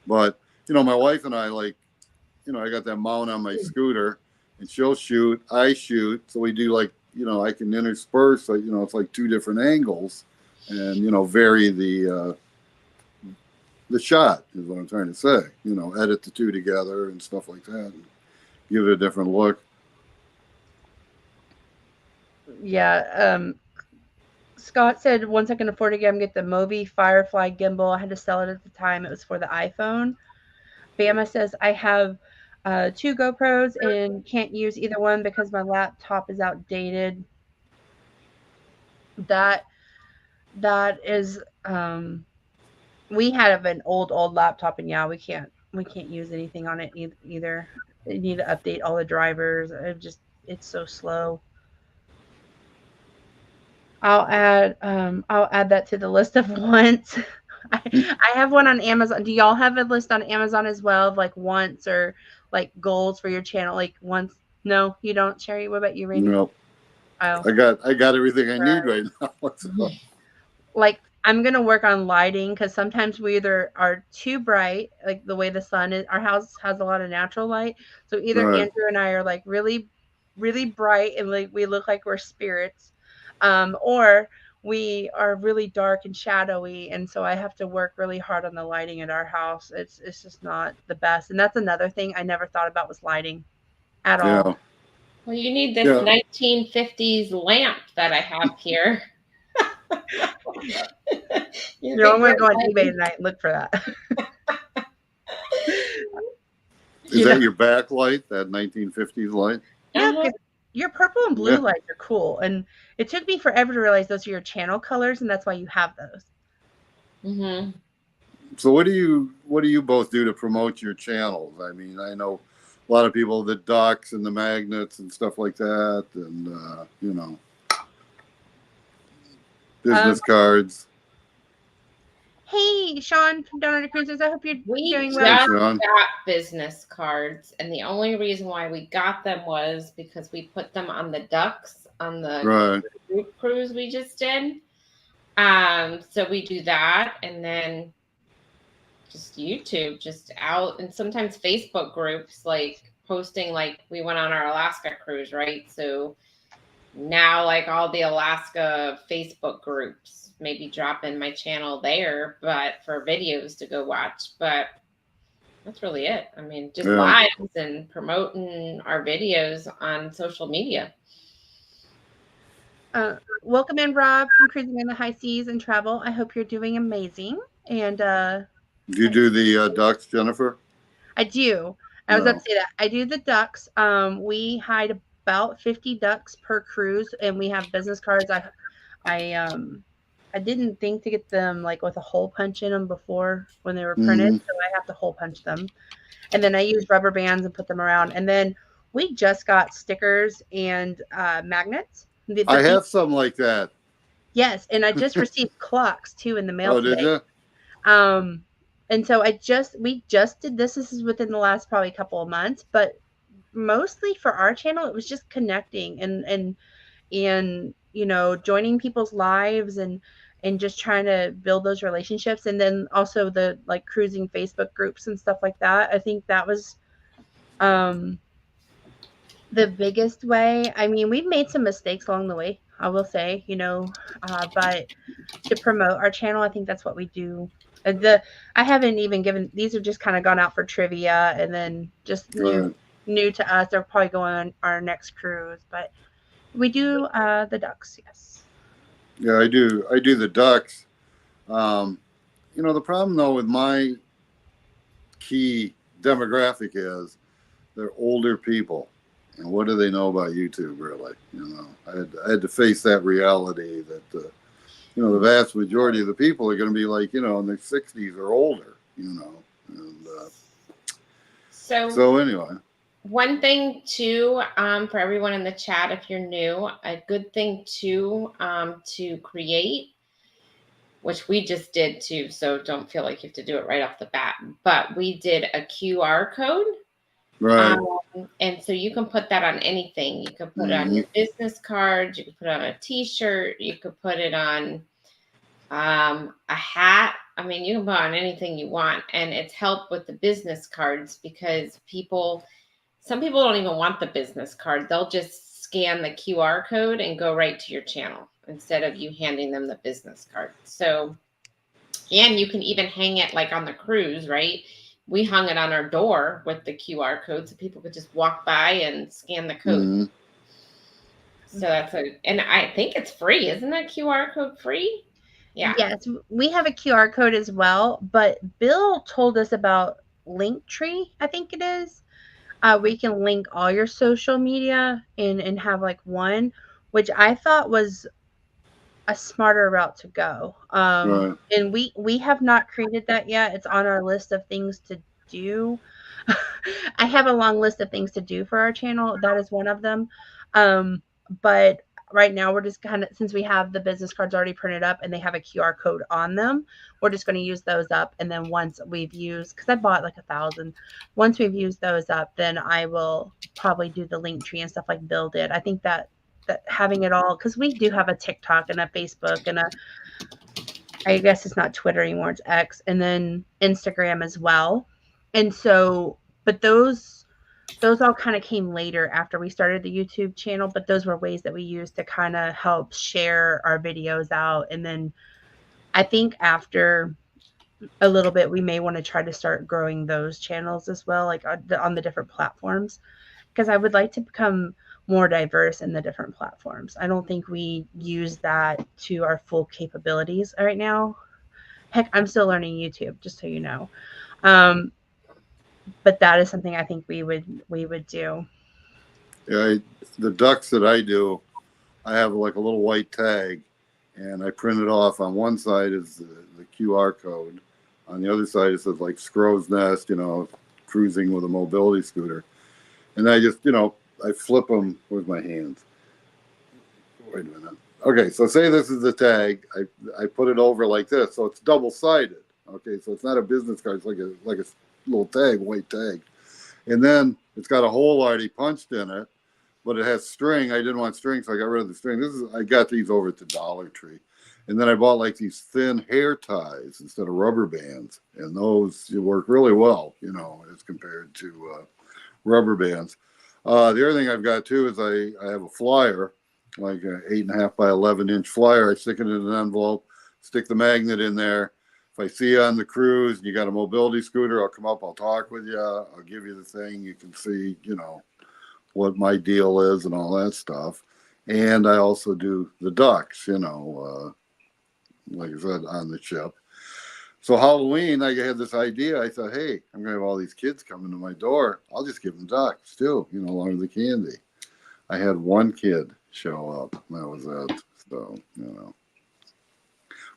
but my wife and I I got that mount on my scooter, and she'll shoot, I shoot. So we do I can intersperse, it's like 2 different angles, and vary the shot is what I'm trying to say. Edit the 2 together and stuff like that, and give it a different look. Yeah. Scott said once I can afford it, I'm get the Movi Firefly gimbal. I had to sell it at the time. It was for the iPhone. Bama says I have 2 GoPros and can't use either one because my laptop is outdated. That is we have an old laptop, and yeah, we can't use anything on it either. They need to update all the drivers. It's so slow. I'll add that to the list of wants. I have one on Amazon. Do y'all have a list on Amazon as well of like wants or like goals for your channel? Like once? No, you don't, Sherry. What about you, Randy? No, Oh, I got everything I need right now. So. like I'm gonna work on lighting because sometimes we either are too bright, like the way the sun is. Our house has a lot of natural light, so either Right. Andrew and I are like really, really bright and like we look like we're spirits, or we are really dark and shadowy, and so I have to work really hard on the lighting at our house. It's just not the best, and that's another thing I never thought about was lighting at all. Well, you need this 1950s lamp that I have here. I'm going to go on eBay tonight and look for that. Is that your backlight, that 1950s light? Yeah, your purple and blue lights are cool. And it took me forever to realize those are your channel colors, and that's why you have those. Mm-hmm. So what do you both do to promote your channels? I mean, I know a lot of people, the ducks and the magnets and stuff like that, and business cards. Hey, Sean from Down Under Cruises. I hope you're doing well. We just got business cards, and the only reason why we got them was because we put them on the ducks on the group cruise we just did. So we do that, and then just YouTube, just out, and sometimes Facebook groups like posting, like we went on our Alaska cruise, right? So now like all the Alaska Facebook groups maybe drop in my channel there, but for videos to go watch. But that's really it. I mean, just lives and promoting our videos on social media. Welcome in, Rob, from Cruising in the High Seas and Travel. I hope you're doing amazing. And do you do the ducks, Jennifer? I do. I was about to say that. I do the ducks. We hide about 50 ducks per cruise, and we have business cards. I didn't think to get them like with a hole punch in them before when they were printed, so I have to hole punch them. And then I use rubber bands and put them around. And then we just got stickers and magnets. I have some like that. Yes, and I just received clocks too in the mail Oh, today. did you? And so we just did this. This is within the last probably couple of months, but mostly for our channel, it was just connecting and you know, joining people's lives and just trying to build those relationships. And then also the like cruising Facebook groups and stuff like that. I think that was the biggest way. I mean, we've made some mistakes along the way, I will say, you know, but to promote our channel, I think that's what we do. I haven't even given, these have just kind of gone out for trivia and then just new to us. They're probably going on our next cruise, but we do the ducks, yes. Yeah, I do the ducks. You know, the problem though with my key demographic is they're older people. And what do they know about YouTube, really? You know, I had to face that reality that, you know, the vast majority of the people are going to be like, you know, in their 60s or older, you know. And so anyway. One thing too, for everyone in the chat, if you're new, a good thing too, to create, which we just did too, so don't feel like you have to do it right off the bat, but we did a QR code. Right. And so you can put that on anything. You can put it on your business cards. You can put it on a T-shirt. You could put it on a hat. I mean, you can put it on anything you want. And it's helped with the business cards because some people don't even want the business card. They'll just scan the QR code and go right to your channel instead of you handing them the business card. So, and you can even hang it like on the cruise, right? We hung it on our door with the QR code so people could just walk by and scan the code. So and I think it's free. Isn't that QR code free? Yeah. Yes, we have a QR code as well, but Bill told us about Linktree, I think it is. We can link all your social media and have like one, which I thought was a smarter route to go. And we have not created that yet. It's on our list of things to do. I have a long list of things to do for our channel. That is one of them. But right now we're just kind of, since we have the business cards already printed up and they have a QR code on them, we're just going to use those up. And then once we've used, because I bought like 1,000, once we've used those up, then I will probably do the Linktree and stuff like Bill did. I think that having it all, because we do have a TikTok and a Facebook and I guess it's not Twitter anymore, it's X, and then Instagram as well. And so, but those all kind of came later after we started the YouTube channel, but those were ways that we used to kind of help share our videos out. And then I think after a little bit, we may want to try to start growing those channels as well, like on the different platforms, because I would like to become more diverse in the different platforms. I don't think we use that to our full capabilities right now. Heck, I'm still learning YouTube, just so you know. But that is something I think we would do. Yeah, the ducks that I do, I have like a little white tag, and I print it off. On one side is the QR code. On the other side it says like Scrow's Nest, you know, cruising with a mobility scooter. And I just, you know, I flip them with my hands. Wait a minute. Okay, so say this is the tag. I put it over like this, so it's double-sided. Okay, so it's not a business card. It's like a little tag, white tag. And then it's got a hole already punched in it, but it has string. I didn't want string, so I got rid of the string. I got these over at the Dollar Tree. And then I bought like these thin hair ties instead of rubber bands. And those work really well, you know, as compared to rubber bands. The other thing I've got too is I have a flyer, like an 8.5 by 11-inch flyer. I stick it in an envelope, stick the magnet in there. If I see you on the cruise and you got a mobility scooter, I'll come up, I'll talk with you, I'll give you the thing. You can see, what my deal is and all that stuff. And I also do the ducks, like I said, on the ship. So Halloween, I had this idea. I thought, hey, I'm going to have all these kids coming to my door. I'll just give them ducks too, along with the candy. I had one kid show up. That was it. So,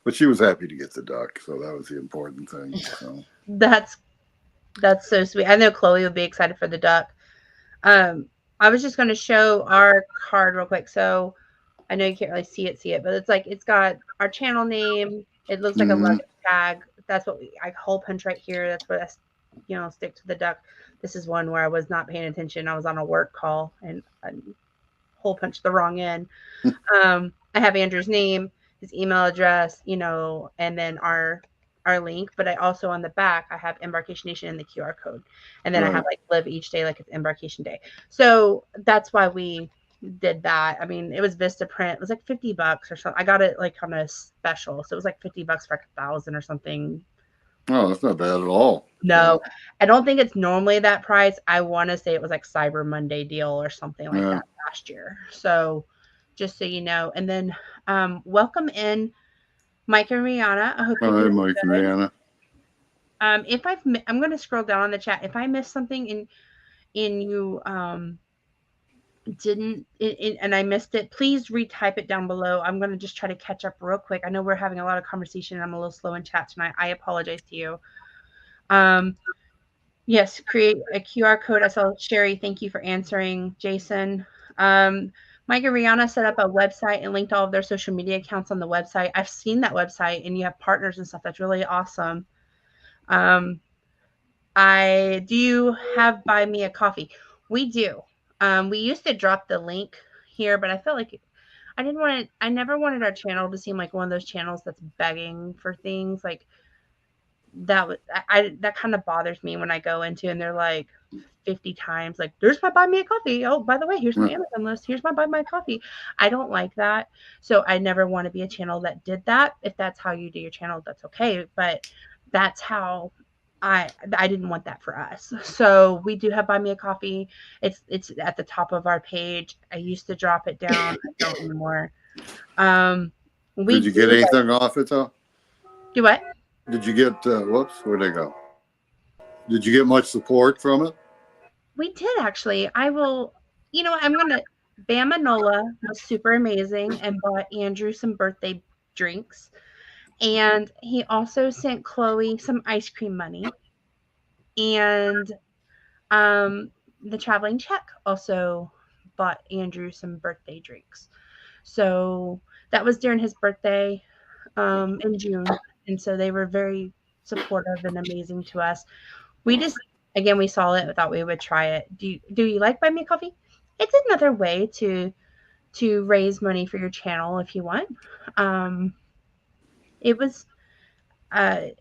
But she was happy to get the duck. So that was the important thing. So. That's so sweet. I know Chloe would be excited for the duck. I was just going to show our card real quick. So I know you can't really see it, but it's got our channel name. It looks like a luggage tag. That's what I hole punch right here. That's what I, stick to the duck. This is one where I was not paying attention. I was on a work call and I hole punched the wrong end. I have Andrew's name, his email address, and then our link. But I also on the back I have Embarkation Nation and the QR code, and then I have live each day like it's Embarkation Day. So that's why we did that. I mean, it was Vista print. It was like $50 or something. I got it like on a special, so it was like $50 for like 1,000 or something. Oh, that's not bad at all. No, I don't think it's normally that price. I want to say it was like Cyber Monday deal or something like that last year. So just so you know. And then welcome in Mike and Rihanna. I hope you're doing Mike good. and Rihanna. If I'm going to scroll down on the chat. If I missed something in you didn't and I missed it, please retype it down below. I'm going to just try to catch up real quick. I know we're having a lot of conversation and I'm a little slow in chat tonight. I apologize to you. Yes, create a QR code. I saw Sherry. Thank you for answering, Jason. Mike and Rihanna set up a website and linked all of their social media accounts on the website. I've seen that website and you have partners and stuff. That's really awesome. Do you have Buy Me a Coffee? We do. We used to drop the link here, but I felt like I never wanted our channel to seem like one of those channels that's begging for things. Like that kind of bothers me when I go into and they're like 50 times like, there's my Buy Me a Coffee. Oh, by the way, here's my Amazon list. Here's my Buy Me a Coffee. I don't like that. So I never want to be a channel that did that. If that's how you do your channel, that's okay. But that's how I didn't want that for us. So we do have Buy Me a Coffee. It's at the top of our page. I used to drop it down. I don't anymore. Did you get anything off it though? Do what? Did you get whoops, where'd they go? Did you get much support from it? We did actually. I will, Bama Nola was super amazing and bought Andrew some birthday drinks. And he also sent Chloe some ice cream money. And the traveling check also bought Andrew some birthday drinks. So that was during his birthday in June. And so they were very supportive and amazing to us. We just, again, we saw it, thought we would try it. Do you like Buy Me a Coffee? It's another way to raise money for your channel if you want. It was, I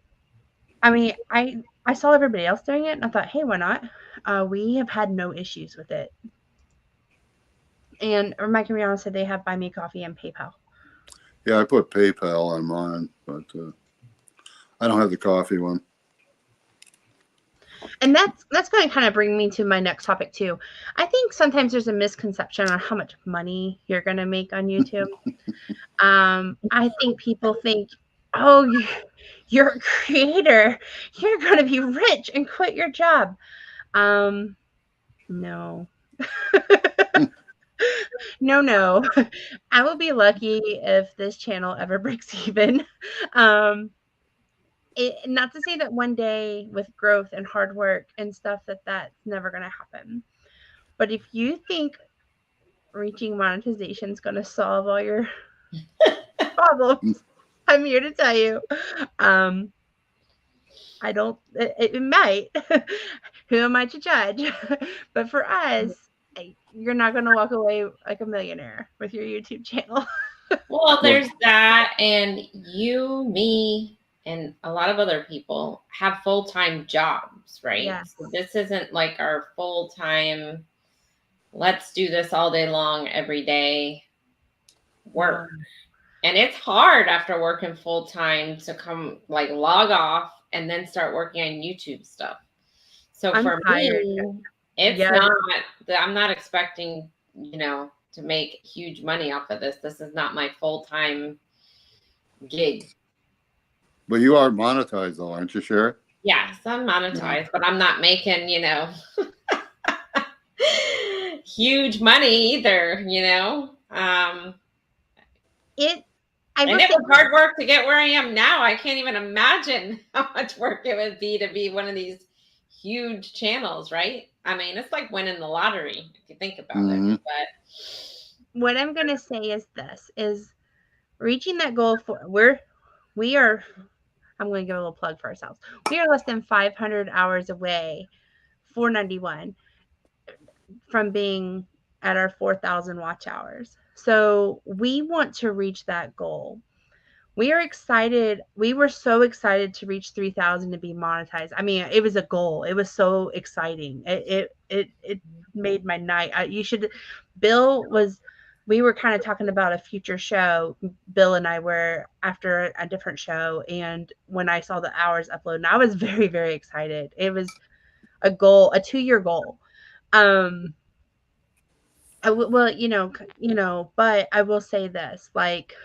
saw everybody else doing it and I thought, hey, why not? We have had no issues with it. And Mike and Rihanna said they have Buy Me a Coffee and PayPal. Yeah, I put PayPal on mine, but I don't have the coffee one. And that's going to kind of bring me to my next topic too. I think sometimes there's a misconception on how much money you're going to make on YouTube. I think people think, oh, you're a creator, you're going to be rich and quit your job. No. No. I will be lucky if this channel ever breaks even. Not to say that one day with growth and hard work and stuff that's never going to happen. But if you think reaching monetization is going to solve all your problems, I'm here to tell you. I don't, it might. Who am I to judge? But for us, you're not going to walk away like a millionaire with your YouTube channel. Well, there's that, and you, me, and a lot of other people have full-time jobs, right? Yes. So this isn't like our full-time, let's do this all day long, every day work. No. And it's hard after working full-time to come like log off and then start working on YouTube stuff. So I'm for tired. me, it's Yeah. not, I'm not expecting, to make huge money off of this. This is not my full-time gig. But you are monetized though, aren't you, Sherry? Yes, I'm monetized, but I'm not making, huge money either, I and will it say was hard work to get where I am now. I can't even imagine how much work it would be to be one of these huge channels, right? I mean, it's like winning the lottery if you think about Mhm. it. But what I'm gonna say is this is reaching that goal we are I'm gonna give a little plug for ourselves. We are less than 500 hours away, 491 from being at our 4,000 watch hours. So we want to reach that goal. We are excited. We were so excited to reach 3,000 to be monetized. I mean, it was a goal. It was so exciting. It made my night. We were kind of talking about a future show. Bill and I were after a different show. And when I saw the hours upload, I was very, very excited. It was a goal, a 2-year goal. But I will say this, like,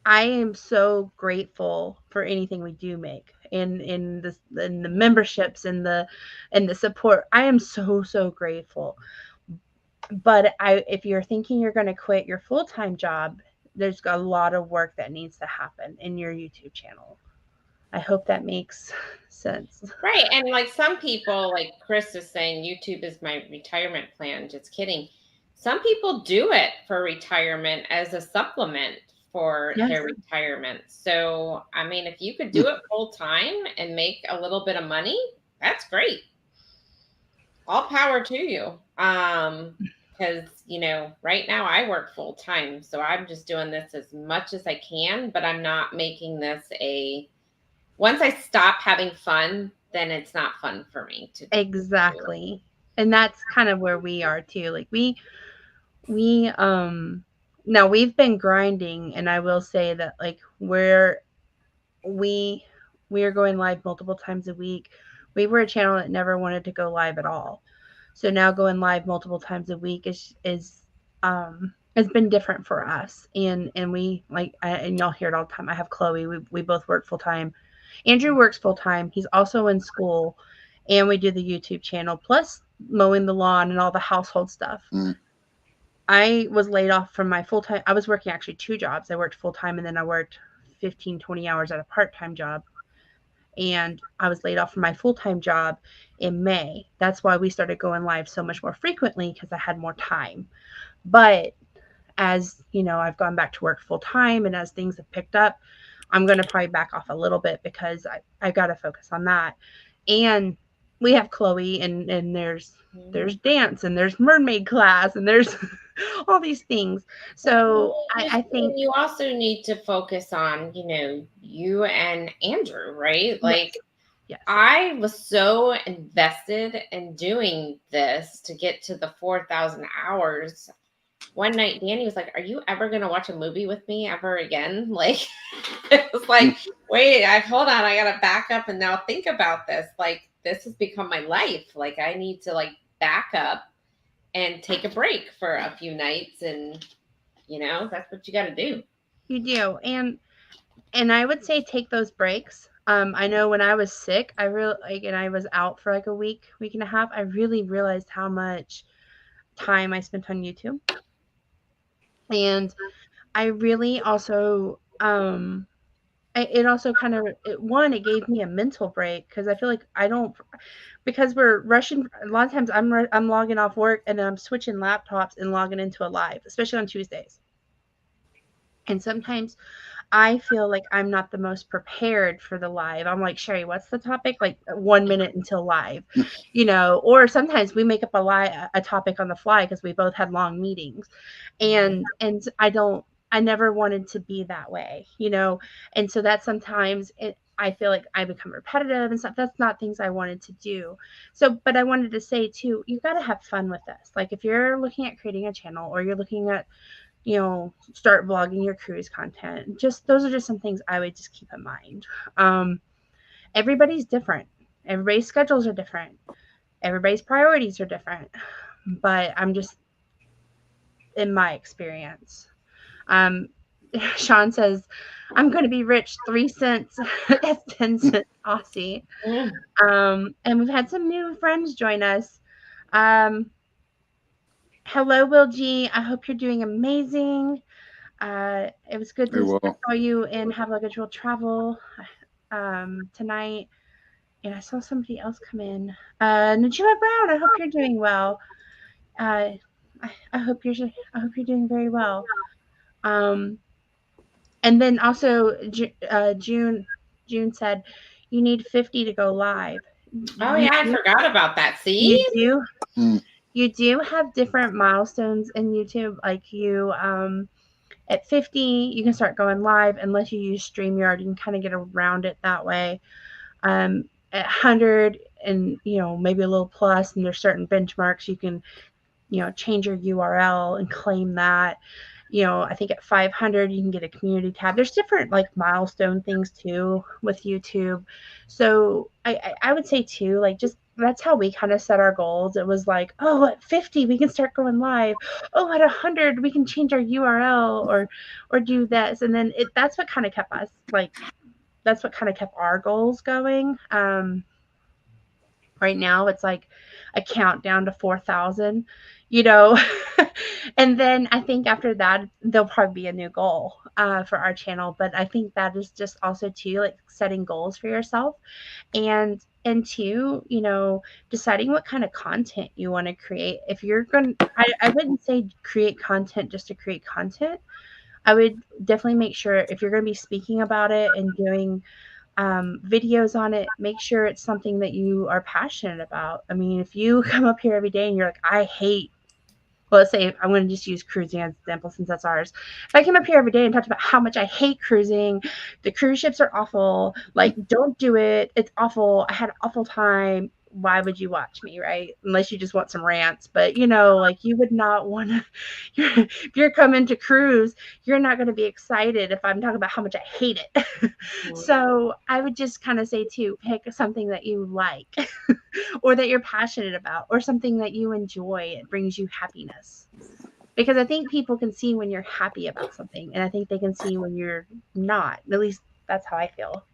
I am so grateful for anything we do make in the memberships and the support. I am so grateful. But if you're thinking you're going to quit your full-time job, there's a lot of work that needs to happen in your YouTube channel. I hope that makes sense. right. And like some people, like Chris is saying, YouTube is my retirement plan. Just kidding. Some people do it for retirement as a supplement for Yes. their retirement. So, I mean, if you could do it full time and make a little bit of money, that's great. All power to you. Because, right now I work full time. So I'm just doing this as much as I can, but I'm not making this once I stop having fun, then it's not fun for me to Exactly. And that's kind of where we are too. Like we now we've been grinding, and I will say that like we are going live multiple times a week. We were a channel that never wanted to go live at all. So now going live multiple times a week is has been different for us. And we and y'all hear it all the time. I have Chloe. We both work full time. Andrew works full time. He's also in school, and we do the YouTube channel plus mowing the lawn and all the household stuff. I was laid off from my full time. I was working actually 2 jobs. I worked full time, and then I worked 15, 20 hours at a part-time job. And I was laid off from my full-time job in May. That's why we started going live so much more frequently, because I had more time. But as I've gone back to work full time, and as things have picked up, I'm going to probably back off a little bit because I got to focus on that. And we have Chloe, and there's dance, and there's mermaid class, and there's all these things. So I think you also need to focus on, you and Andrew, right? Like, yes. I was so invested in doing this to get to the 4,000 hours. One night, Danny was like, "Are you ever going to watch a movie with me ever again?" Like, it was like, wait, hold on. I got to back up and now think about this. Like, this has become my life. Like, I need to back up and take a break for a few nights. And, that's what you got to do. You do. And I would say take those breaks. I know when I was sick, I was out for a week and a half, I really realized how much time I spent on YouTube. And I really also, it also kind of, it gave me a mental break, because I feel like because we're rushing. A lot of times I'm logging off work, and then I'm switching laptops and logging into a live, especially on Tuesdays. And sometimes I feel like I'm not the most prepared for the live. I'm like, Sherry, what's the topic? 1 minute until live, or sometimes we make up a topic on the fly because we both had long meetings. And I don't I never wanted to be that way, you know? And so that sometimes I feel like I become repetitive and stuff. That's not things I wanted to do. So, but I wanted to say too, you got to have fun with this. Like if you're looking at creating a channel or you're looking at, you know, start vlogging your cruise content, just those are just some things I would just keep in mind. Everybody's different. Everybody's schedules are different. Everybody's priorities are different. But I'm just, in my experience, Sean says, I'm going to be rich 3 cents. That's 10 cents Aussie. And we've had some new friends join us. Hello, Will G. I hope you're doing amazing. It was good to saw you and have luggage will travel tonight. And I saw somebody else come in. Najima Brown, I hope you're doing well. I hope you're doing very well. And then also June said you need 50 to go live. Oh yeah, I forgot about that. See, you do have different milestones in YouTube. Like you at 50 you can start going live unless you use StreamYard. You can kind of get around it that way. At 100 and maybe a little plus, and there's certain benchmarks you can change your URL and claim that. I think at 500 you can get a community tab. There's different like milestone things too with YouTube. So I would say too, like, just that's how we kind of set our goals. It was like, oh, at 50 we can start going live. Oh, at 100 we can change our URL or do this. And then that's what kind of kept us that's what kind of kept our goals going. Right now it's like a countdown to 4,000, and then I think after that there'll probably be a new goal for our channel. But I think that is just also too, like, setting goals for yourself and two, deciding what kind of content you want to create. If you're going to, I wouldn't say create content just to create content. I would definitely make sure if you're going to be speaking about it and doing videos on it, make sure it's something that you are passionate about. I mean, if you come up here every day and you're like, I hate, well, let's say I'm going to just use cruising as an example since that's ours. If I came up here every day and talked about how much I hate cruising, the cruise ships are awful, like, don't do it, it's awful, I had an awful time, why would you watch me, right? Unless you just want some rants. But like, you would not want to, if you're coming to cruise, you're not going to be excited if I'm talking about how much I hate it. So I would just kind of say too, pick something that you like or that you're passionate about, or something that you enjoy. It brings you happiness, because I think people can see when you're happy about something, and I think they can see when you're not. At least that's how I feel.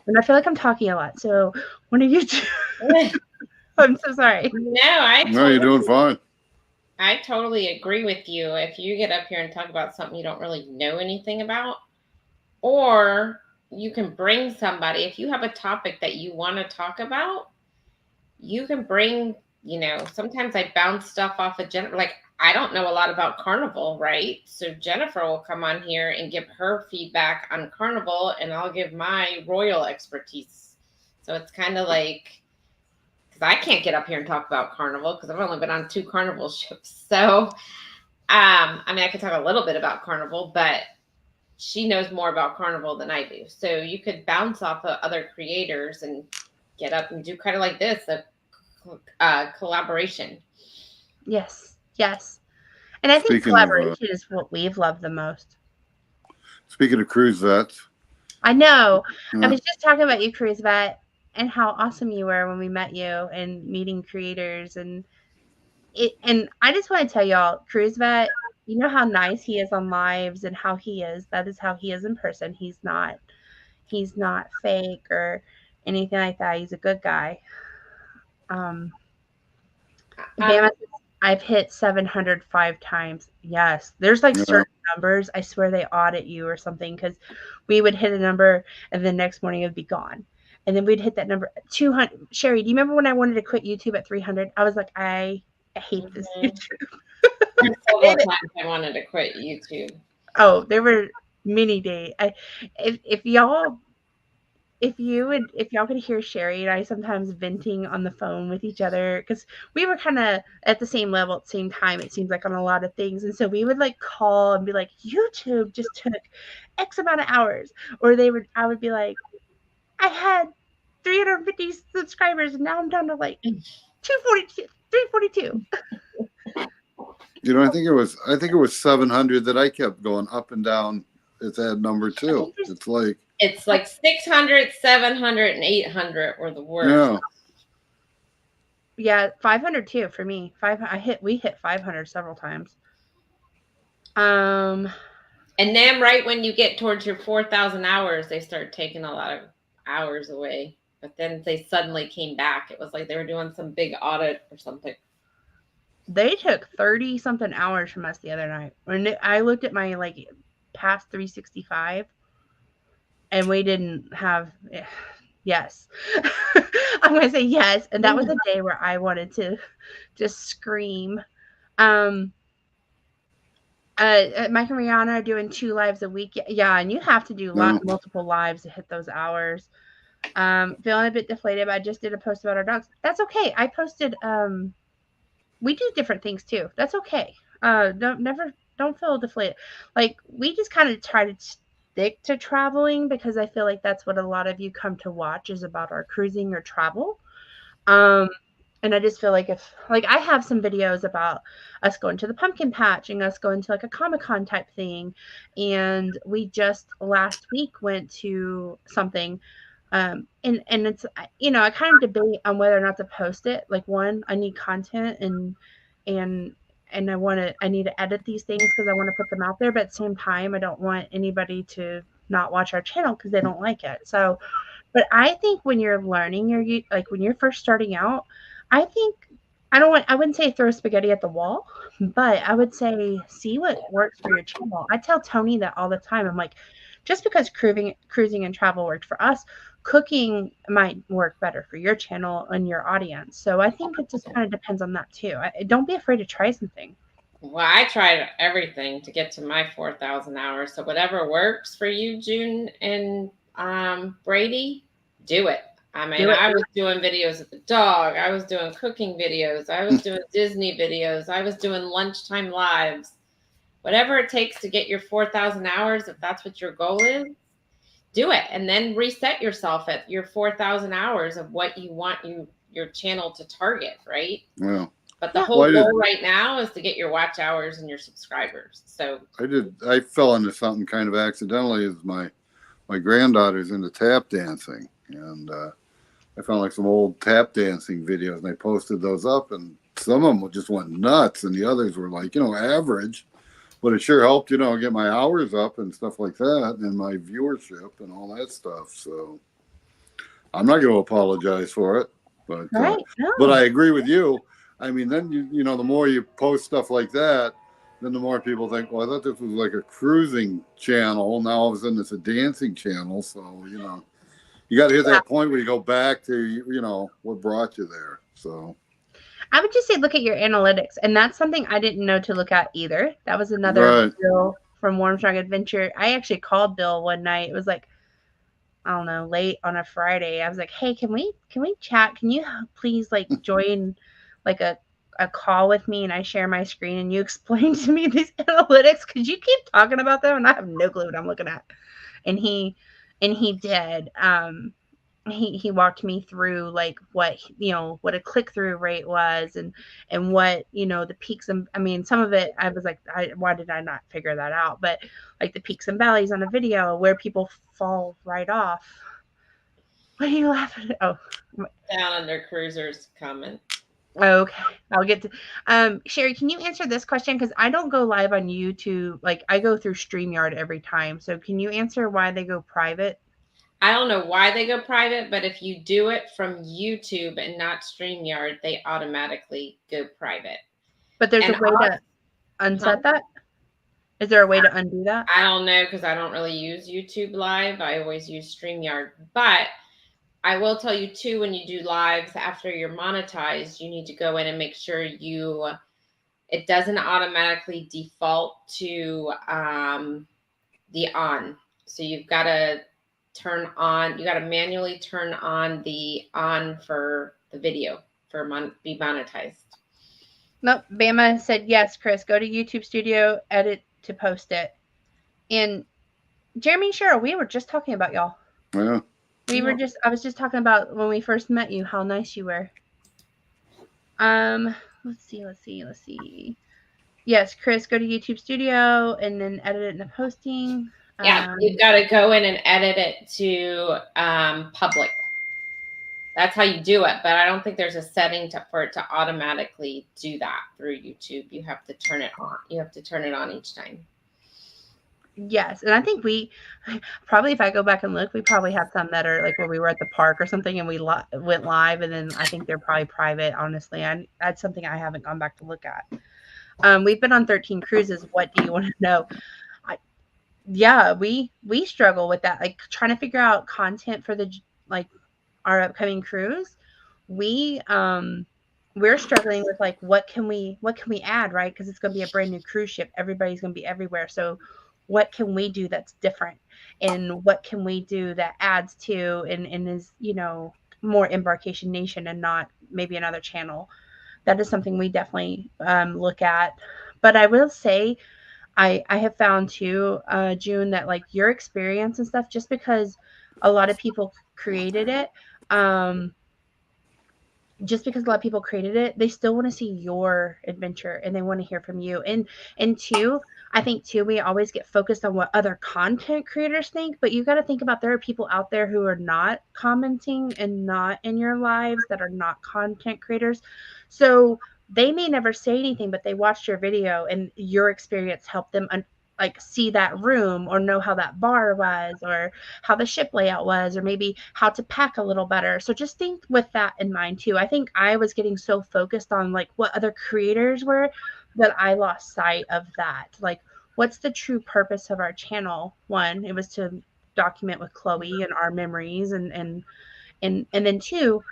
And I feel like I'm talking a lot. So one of you two. I'm so sorry. No, you're doing fine. I totally agree with you. If you get up here and talk about something you don't really know anything about, or you can bring somebody, if you have a topic that you want to talk about, you can bring, sometimes I bounce stuff off of Jennifer. Like, I don't know a lot about Carnival, right? So Jennifer will come on here and give her feedback on Carnival, and I'll give my royal expertise. So it's kind of like, because I can't get up here and talk about Carnival because I've only been on 2 Carnival ships. So, I mean, I could talk a little bit about Carnival, but she knows more about Carnival than I do. So you could bounce off of other creators and get up and do kind of like this, a collaboration. Yes. And I think collaboration is what we've loved the most. Speaking of cruise vets. I know. I was just talking about you, cruise vet, and how awesome you were when we met you and meeting creators. And I just want to tell y'all, cruise vet, you know how nice he is on lives and how he is. That is how he is in person. He's not fake or anything like that. He's a good guy. I've hit 705 times. Yes. There's like certain numbers. I swear they audit you or something, because we would hit a number and the next morning it would be gone. And then we'd hit that number 200. Sherry, do you remember when I wanted to quit YouTube at 300? I was like, I hate this YouTube. Several times I wanted to quit YouTube. Oh, there were many days. If y'all if y'all could hear Sherry and I sometimes venting on the phone with each other, because we were kind of at the same level at the same time, it seems like, on a lot of things. And so we would like call and be like, YouTube just took X amount of hours. Or I would be like, I had 350 subscribers and now I'm down to like 242, 342. You know, I think it was 700 that I kept going up and down at that number too. It's like 600, 700, and 800 were the worst. Yeah, 500 too for me. We hit 500 several times. And then right when you get towards your 4,000 hours, they start taking a lot of hours away. But then they suddenly came back. It was like they were doing some big audit or something. They took 30 something hours from us the other night. When I looked at my like past 365, and we didn't have. Yes, I'm gonna say yes, and that was a day where I wanted to just scream. Mike and Rihanna are doing 2 lives a week. Yeah, and you have to do multiple lives to hit those hours. Feeling a bit deflated, but I just did a post about our dogs. That's okay. I posted. We do different things too. That's okay. Don't feel deflated. Like, we just kind of try to stick to traveling because I feel like that's what a lot of you come to watch, is about our cruising or travel. And I just feel like I have some videos about us going to the pumpkin patch and us going to like a Comic-Con type thing. And we just last week went to something. And it's, I kind of debate on whether or not to post it. Like, one, I need content and I need to edit these things because I want to put them out there. But at the same time, I don't want anybody to not watch our channel because they don't like it. So, but I think when you're learning, when you're first starting out, I wouldn't say throw spaghetti at the wall, but I would say see what works for your channel. I tell Tony that all the time. I'm like, just because cruising and travel worked for us, cooking might work better for your channel and your audience. So I think it just kind of depends on that too. Don't be afraid to try something. Well, I tried everything to get to my 4,000 hours. So whatever works for you, June and Brady, do it. I mean, I was doing videos of the dog. I was doing cooking videos. I was doing Disney videos. I was doing lunchtime lives. Whatever it takes to get your 4,000 hours, if that's what your goal is, do it. And then reset yourself at your 4,000 hours of what you want your channel to target, right? Yeah. But the whole goal right now is to get your watch hours and your subscribers. So I fell into something kind of accidentally. Is my granddaughter's into tap dancing, and I found like some old tap dancing videos, and I posted those up, and some of them just went nuts, and the others were like, average. But it sure helped, get my hours up and stuff like that, and my viewership and all that stuff. So I'm not going to apologize for it, but but I agree with you. I mean, then you the more you post stuff like that, then the more people think, well, I thought this was like a cruising channel. Now all of a sudden it's a dancing channel. So you got to hit that point where you go back to what brought you there. So I would just say look at your analytics, and that's something I didn't know to look at either. That was another Bill from Warmstrong Adventure. I actually called Bill one night. It was like, I don't know, late on a Friday. I was like, hey, can we chat? Can you please like join like a call with me and I share my screen and you explain to me these analytics, because you keep talking about them and I have no clue what I'm looking at. And he did. He walked me through like what a click-through rate was and what the peaks and some of it I was like, why did I not figure that out? But like the peaks and valleys on a video where people fall right off. What are you laughing at? Oh, down under Cruiser's comment. Okay, I'll get to Sherry, can you answer this question? Because I don't go live on YouTube. Like, I go through StreamYard every time. So can you answer why they go private? I don't know why they go private, but if you do it from YouTube and not StreamYard, they automatically go private. But there's a way to unset that? Is there a way to undo that? I don't know, because I don't really use YouTube Live. I always use StreamYard. But I will tell you, too, when you do lives after you're monetized, you need to go in and make sure it doesn't automatically default to the on. So you've got to turn on. You got to manually turn on for the video for be monetized. Nope. Bama said yes, Chris. Go to YouTube Studio, edit to post it. And Jeremy and Cheryl, we were just talking about y'all. Yeah. I was just talking about when we first met you, how nice you were. Let's see. Yes, Chris, go to YouTube Studio and then edit it in the posting. Yeah, you've got to go in and edit it to public. That's how you do it. But I don't think there's a setting for it to automatically do that through YouTube. You have to turn it on. You have to turn it on each time. Yes, and I think we probably, if I go back and look, we probably have some that are like where we were at the park or something and we went live, and then I think they're probably private, honestly. That's something I haven't gone back to look at. We've been on 13 cruises. What do you want to know? We struggle with that, like trying to figure out content for our upcoming cruise. We're struggling with like what can we add, right? Because it's going to be a brand new cruise ship. Everybody's going to be everywhere. So what can we do that's different, and what can we do that adds to and is, more Embarkation Nation and not maybe another channel? That is something we definitely look at. But I will say I have found too, June, that like your experience and stuff, just because a lot of people created it, they still want to see your adventure and they want to hear from you. And two, I think too, we always get focused on what other content creators think, but you got to think about there are people out there who are not commenting and not in your lives, that are not content creators. So they may never say anything, but they watched your video and your experience helped them see that room, or know how that bar was, or how the ship layout was, or maybe how to pack a little better. So just think with that in mind too. I think I was getting so focused on like what other creators were that I lost sight of that. Like, what's the true purpose of our channel? One, it was to document with Chloe and our memories, and then two,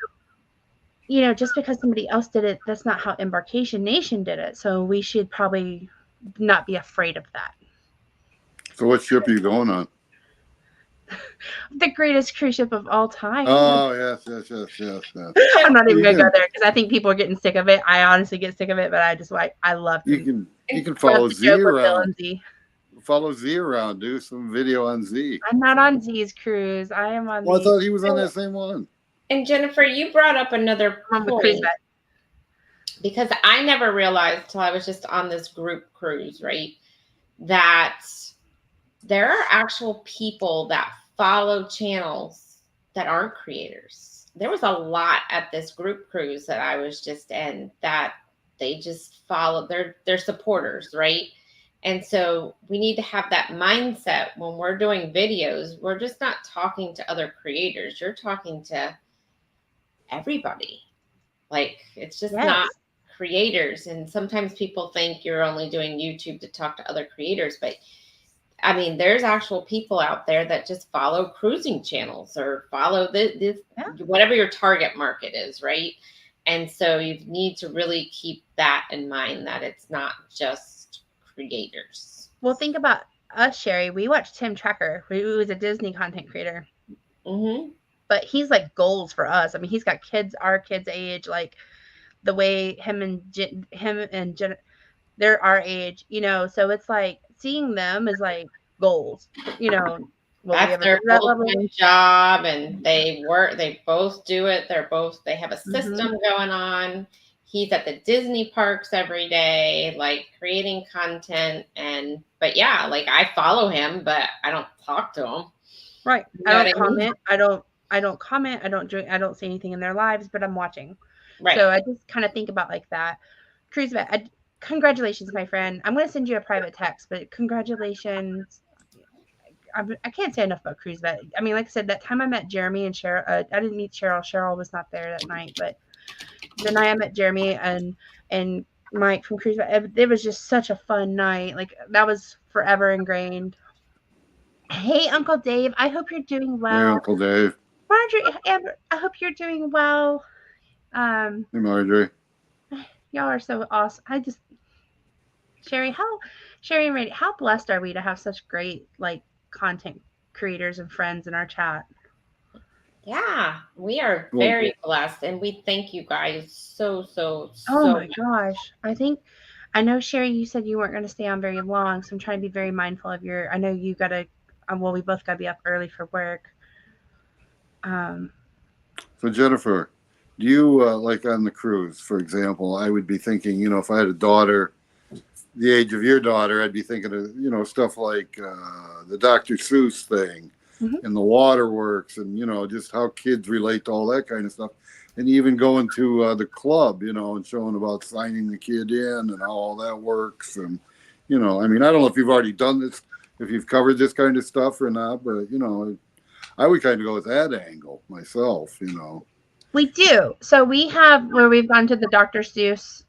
just because somebody else did it, that's not how Embarkation Nation did it. So we should probably not be afraid of that. So what ship are you going on? The greatest cruise ship of all time. Oh, yes. I'm not even going to go there because I think people are getting sick of it. I honestly get sick of it, but I love it. You can follow Z around. Follow Z around. Do some video on Z. I'm not on Z's cruise. I am on. Well, I thought he was on that same one. And Jennifer, you brought up another point, because I never realized till I was just on this group cruise, right, that there are actual people that follow channels that aren't creators. There was a lot at this group cruise that I was just in that they just follow, they're supporters, right? And so we need to have that mindset when we're doing videos. We're just not talking to other creators. You're talking to everybody. Like, it's just not creators. And sometimes people think you're only doing YouTube to talk to other creators, but I mean, there's actual people out there that just follow cruising channels or follow this whatever your target market is, right? And so you need to really keep that in mind, that it's not just creators. Well, think about us, Sherry. We watched Tim Tracker, who is a Disney content creator. Mm-hmm. But he's like goals for us. I mean, he's got kids, our kids' age, like the way him and Jen, they're our age, so it's like seeing them is like goals, That's their full-time job, and they both do it. They have a system going on. He's at the Disney parks every day, like creating content. But yeah, like I follow him, but I don't talk to him. Right. I don't comment. I don't comment. I don't say anything in their lives, but I'm watching. Right. So I just kind of think about like that. Cruise Vet, congratulations, my friend. I'm going to send you a private text, but congratulations. I can't say enough about Cruise Vet. I mean, like I said, that time I met Jeremy and Cheryl, I didn't meet Cheryl. Cheryl was not there that night, but the night I met Jeremy and Mike from Cruise Vet, it was just such a fun night. Like, that was forever ingrained. Hey, Uncle Dave, I hope you're doing well. Hey, Uncle Dave. Marjorie, Amber, I hope you're doing well. Hey, Marjorie. Y'all are so awesome. Sherry and Randy, how blessed are we to have such great like content creators and friends in our chat. Yeah, we are Well, very blessed, and we thank you guys so Oh my much. gosh. I know, Sherry, you said you weren't going to stay on very long, so I'm trying to be very mindful of I know you got to, well, we both got to be up early for work. So Jennifer, do you like on the cruise, for example? I would be thinking, you know, if I had a daughter the age of your daughter, I'd be thinking of, you know, stuff like the Dr. Seuss thing Mhm. and the waterworks, and you know, just how kids relate to all that kind of stuff, and even going to the club, you know, and showing about signing the kid in and how all that works, and you know, I mean, I don't know if you've already done this, if you've covered this kind of stuff or not, but you know, I would kind of go with that angle myself, you know. We do. So we have where we've gone to the Dr. Seuss,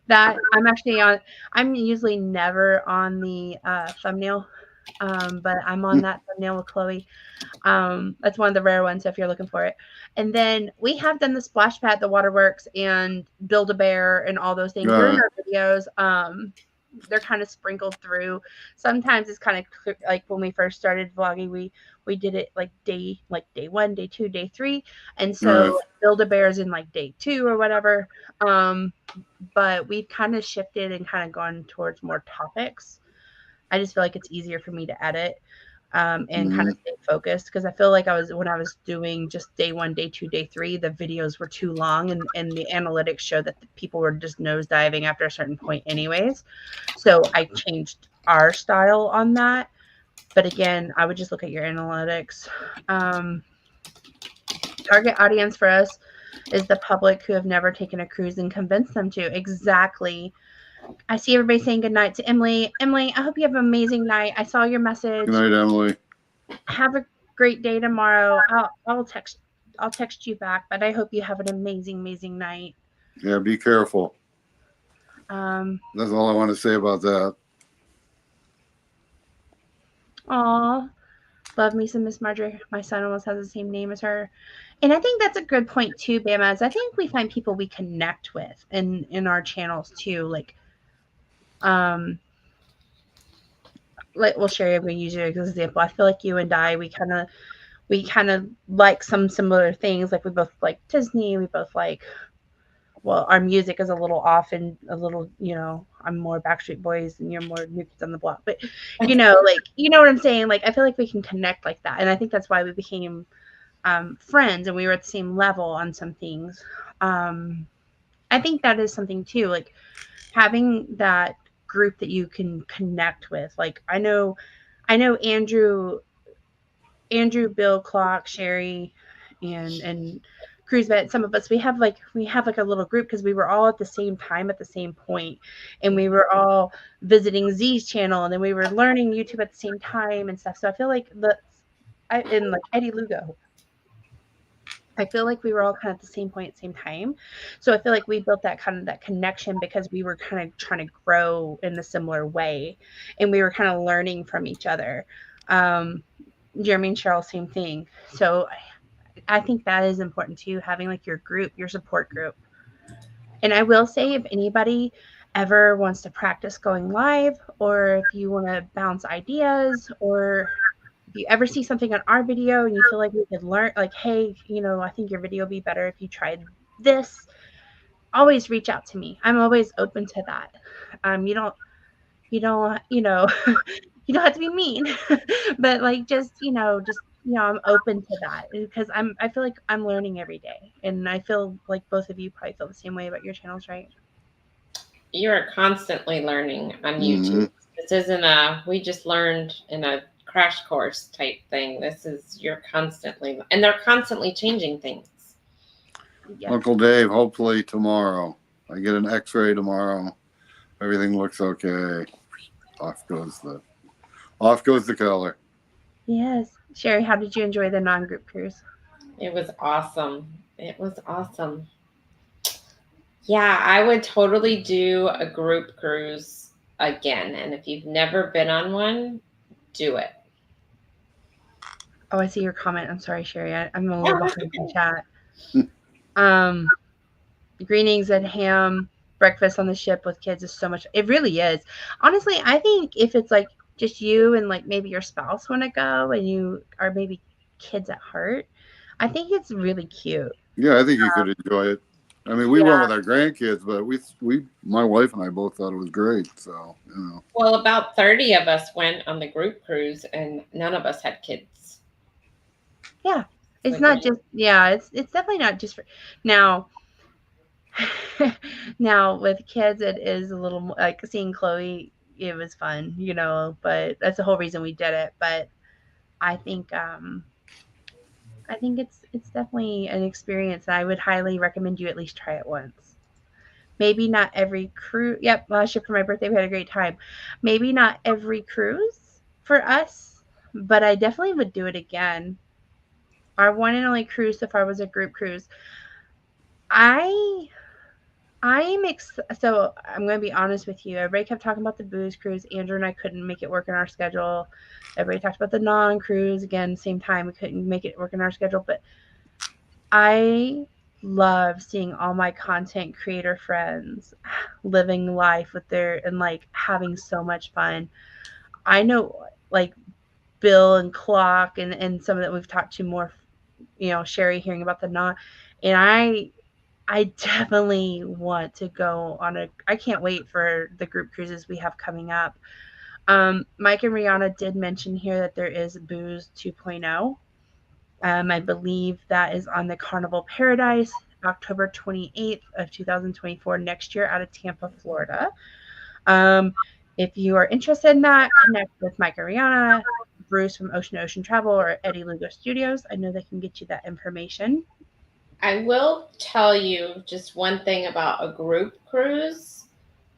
that I'm actually on. I'm usually never on the thumbnail, but I'm on that thumbnail with Chloe. That's one of the rare ones if you're looking for it. And then we have done the splash pad, the waterworks, and Build a Bear, and all those things. They're in our videos. They're kind of sprinkled through. Sometimes it's kind of like when we first started vlogging, we did it like day 1, day 2, day 3, and so Build a Bear's in like day 2 or whatever. But we've kind of shifted and kind of gone towards more topics. I just feel like it's easier for me to edit and kind of stay focused, because I feel like when I was doing just day 1, day 2, day 3, the videos were too long, and the analytics showed that the people were just nosediving after a certain point anyways. So I changed our style on that. But again, I would just look at your analytics. Target audience for us is the public who have never taken a cruise and convinced them to. Exactly. I see everybody saying good night to Emily. Emily, I hope you have an amazing night. I saw your message. Good night, Emily. Have a great day tomorrow. I'll text you back, but I hope you have an amazing night. Yeah, be careful. That's all I want to say about that. Aw, love me some Miss Marjorie. My son almost has the same name as her. And I think that's a good point too, Bama, is I think we find people we connect with in our channels too. Like we'll share, I'm going to use you as an example. I feel like you and I, we kind of like some similar things. Like we both like Disney. We both like, well, our music is a little off and a little, I'm more Backstreet Boys and you're more New Kids on the Block. But, like, you know what I'm saying? Like, I feel like we can connect like that. And I think that's why we became friends, and we were at the same level on some things. I think that is something too, like having that group that you can connect with. Like I know Andrew, Bill, Clock, Sherry, and Cruise Vet. Some of us, we have like a little group because we were all at the same time at the same point, and we were all visiting Z's channel, and then we were learning YouTube at the same time and stuff. So I feel like and like Eddie Lugo, I feel like we were all kind of at the same point at the same time. So I feel like we built that connection because we were kind of trying to grow in a similar way, and we were kind of learning from each other. Jeremy and Cheryl, same thing. So I think that is important too, having like your group, your support group. And I will say, if anybody ever wants to practice going live, or if you want to bounce ideas, or if you ever see something on our video and you feel like we could learn, like, hey, I think your video would be better if you tried this, always reach out to me. I'm always open to that. You don't you don't have to be mean, but like I'm open to that because I feel like I'm learning every day, and I feel like both of you probably feel the same way about your channels, right? You are constantly learning on YouTube. This isn't we just learned in a crash course type thing. You're constantly, and they're constantly changing things. Yeah. Uncle Dave, hopefully tomorrow. I get an x-ray tomorrow. Everything looks okay. Off goes the color. Yes. Sherry, how did you enjoy the non-group cruise? It was awesome. Yeah, I would totally do a group cruise again. And if you've never been on one, do it. Oh, I see your comment. I'm sorry, Sherry. I'm a little behind in chat. Green eggs and ham, breakfast on the ship with kids is so much. It really is. Honestly, I think if it's like just you and like maybe your spouse want to go and you are maybe kids at heart, I think it's really cute. Yeah, I think you could enjoy it. I mean, we went Yeah. with our grandkids, but my wife and I both thought it was great. So, you know. Well, about 30 of us went on the group cruise, and none of us had kids. Yeah. It's Like, not just, yeah, it's definitely not just for now. Now with kids, it is a little like seeing Chloe. It was fun, you know, but that's the whole reason we did it. But I think it's definitely an experience that I would highly recommend you at least try it once. Maybe not every cruise. Yep, last year for my birthday we had a great time. Maybe not every cruise for us, but I definitely would do it again. Our one and only cruise so far was a group cruise. I so I'm going to be honest with you. Everybody kept talking about the booze cruise. Andrew and I couldn't make it work in our schedule. Everybody talked about the non-cruise again, same time. We couldn't make it work in our schedule, but I love seeing all my content creator friends living life with their and like having so much fun. I know like Bill and Clock and some that we've talked to more, you know, Sherry hearing about the non, and I definitely want to go on a. I can't wait for the group cruises we have coming up. Mike and Rihanna did mention here that there is Booze 2.0. I believe that is on the Carnival Paradise, October 28th of 2024 next year out of Tampa, Florida. Um, if you are interested in that, connect with Mike and Rihanna, Bruce from Ocean to Ocean Travel, or Eddie Lugo Studios. I know they can get you that information. I will tell you just one thing about a group cruise.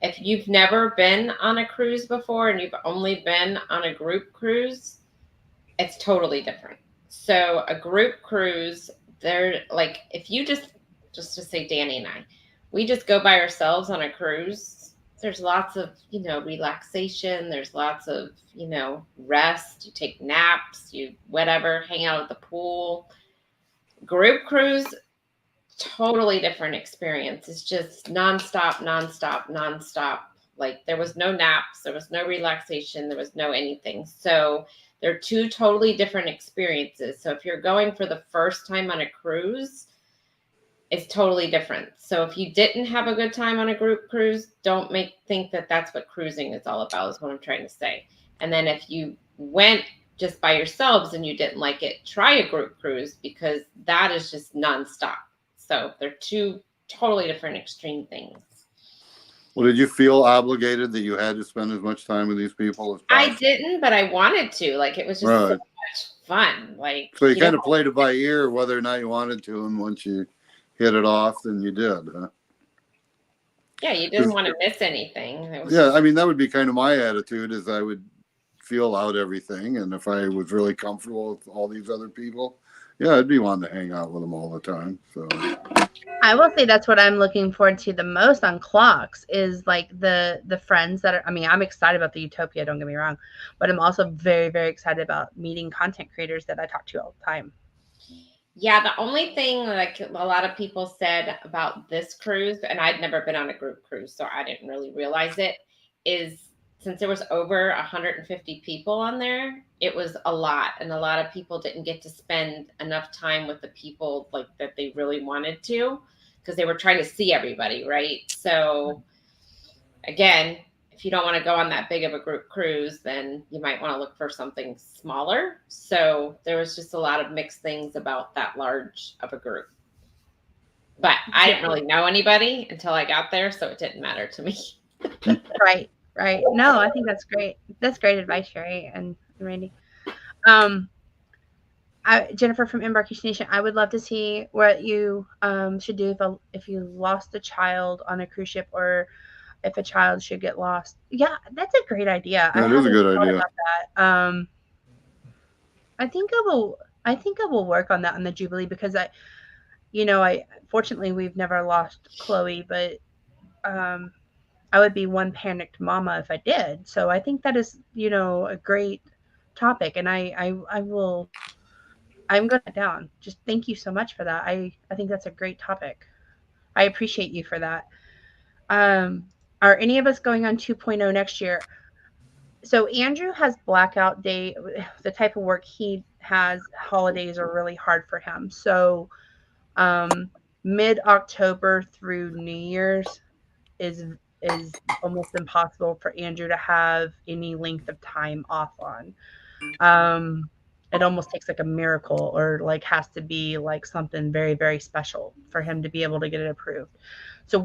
If you've never been on a cruise before and you've only been on a group cruise, it's totally different. So a group cruise, they're like if you just to say Danny and I, we just go by ourselves on a cruise. There's lots of, relaxation. There's lots of, rest. You take naps, you whatever, hang out at the pool. Group cruise, totally different experience. It's just nonstop, nonstop, nonstop. Like there was no naps, there was no relaxation, there was no anything. So they're two totally different experiences. So if you're going for the first time on a cruise, it's totally different. So if you didn't have a good time on a group cruise, don't think that that's what cruising is all about, is what I'm trying to say. And then if you went just by yourselves and you didn't like it, try a group cruise, because that is just nonstop. So they're two totally different extreme things. Well, did you feel obligated that you had to spend as much time with these people as possible? I didn't, but I wanted to. Like, it was just so much fun. Like, so you kind of played it by ear, whether or not you wanted to, and once you hit it off, then you did, huh? Yeah, you didn't want to miss anything. I mean, that would be kind of my attitude, is I would feel out everything, and if I was really comfortable with all these other people, yeah, I'd be wanting to hang out with them all the time. So I will say that's what I'm looking forward to the most on Clocks is like the friends that are, I mean, I'm excited about the Utopia, don't get me wrong, but I'm also very, very excited about meeting content creators that I talk to all the time. Yeah, the only thing like a lot of people said about this cruise, and I'd never been on a group cruise, so I didn't really realize it, is since there was over 150 people on there, it was a lot. And a lot of people didn't get to spend enough time with the people like that they really wanted to, because they were trying to see everybody, right? So again, if you don't want to go on that big of a group cruise, then you might want to look for something smaller. So there was just a lot of mixed things about that large of a group. But I didn't really know anybody until I got there, so it didn't matter to me. Right. No, I think that's great. That's great advice, Sherry and Randy. Jennifer from Embarkation Nation, I would love to see what you should do if you lost a child on a cruise ship, or if a child should get lost. Yeah, that's a great idea. That is a good idea. About that. I think I will work on that on the Jubilee, because fortunately we've never lost Chloe, but I would be one panicked mama if I did. So I think that is, a great topic, and I'm going to down. Just thank you so much for that. I think that's a great topic. I appreciate you for that. Are any of us going on 2.0 next year? So Andrew has blackout day. The type of work he has, holidays are really hard for him. So mid-October through New Year's is almost impossible for Andrew to have any length of time off on. It almost takes like a miracle, or like has to be like something very, very special for him to be able to get it approved. So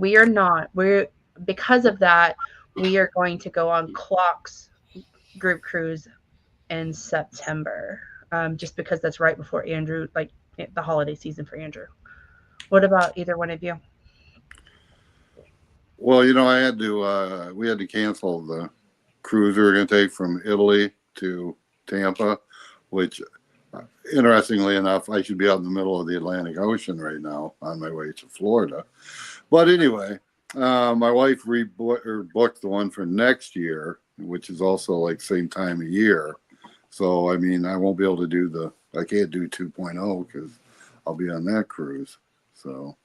because of that, we are going to go on Clock's group cruise in September, just because that's right before Andrew, like the holiday season for Andrew. What about either one of you? Well, you know, we had to cancel the cruise we were going to take from Italy to Tampa, which, interestingly enough, I should be out in the middle of the Atlantic Ocean right now on my way to Florida. But anyway, my wife booked the one for next year, which is also like same time of year. So, I mean, I won't be able to I can't do 2.0 because I'll be on that cruise. So.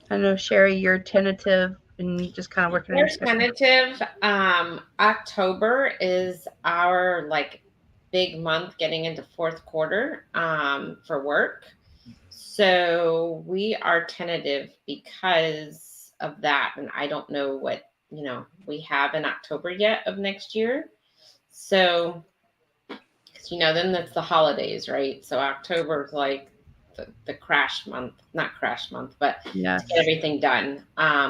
I know, Sherry, you're tentative and just kind of working on your schedule. Tentative. October is our like big month getting into fourth quarter for work. So we are tentative because of that. And I don't know what, we have in October yet of next year. So, then that's the holidays, right? So October is like the crash month, not crash month, but to get everything done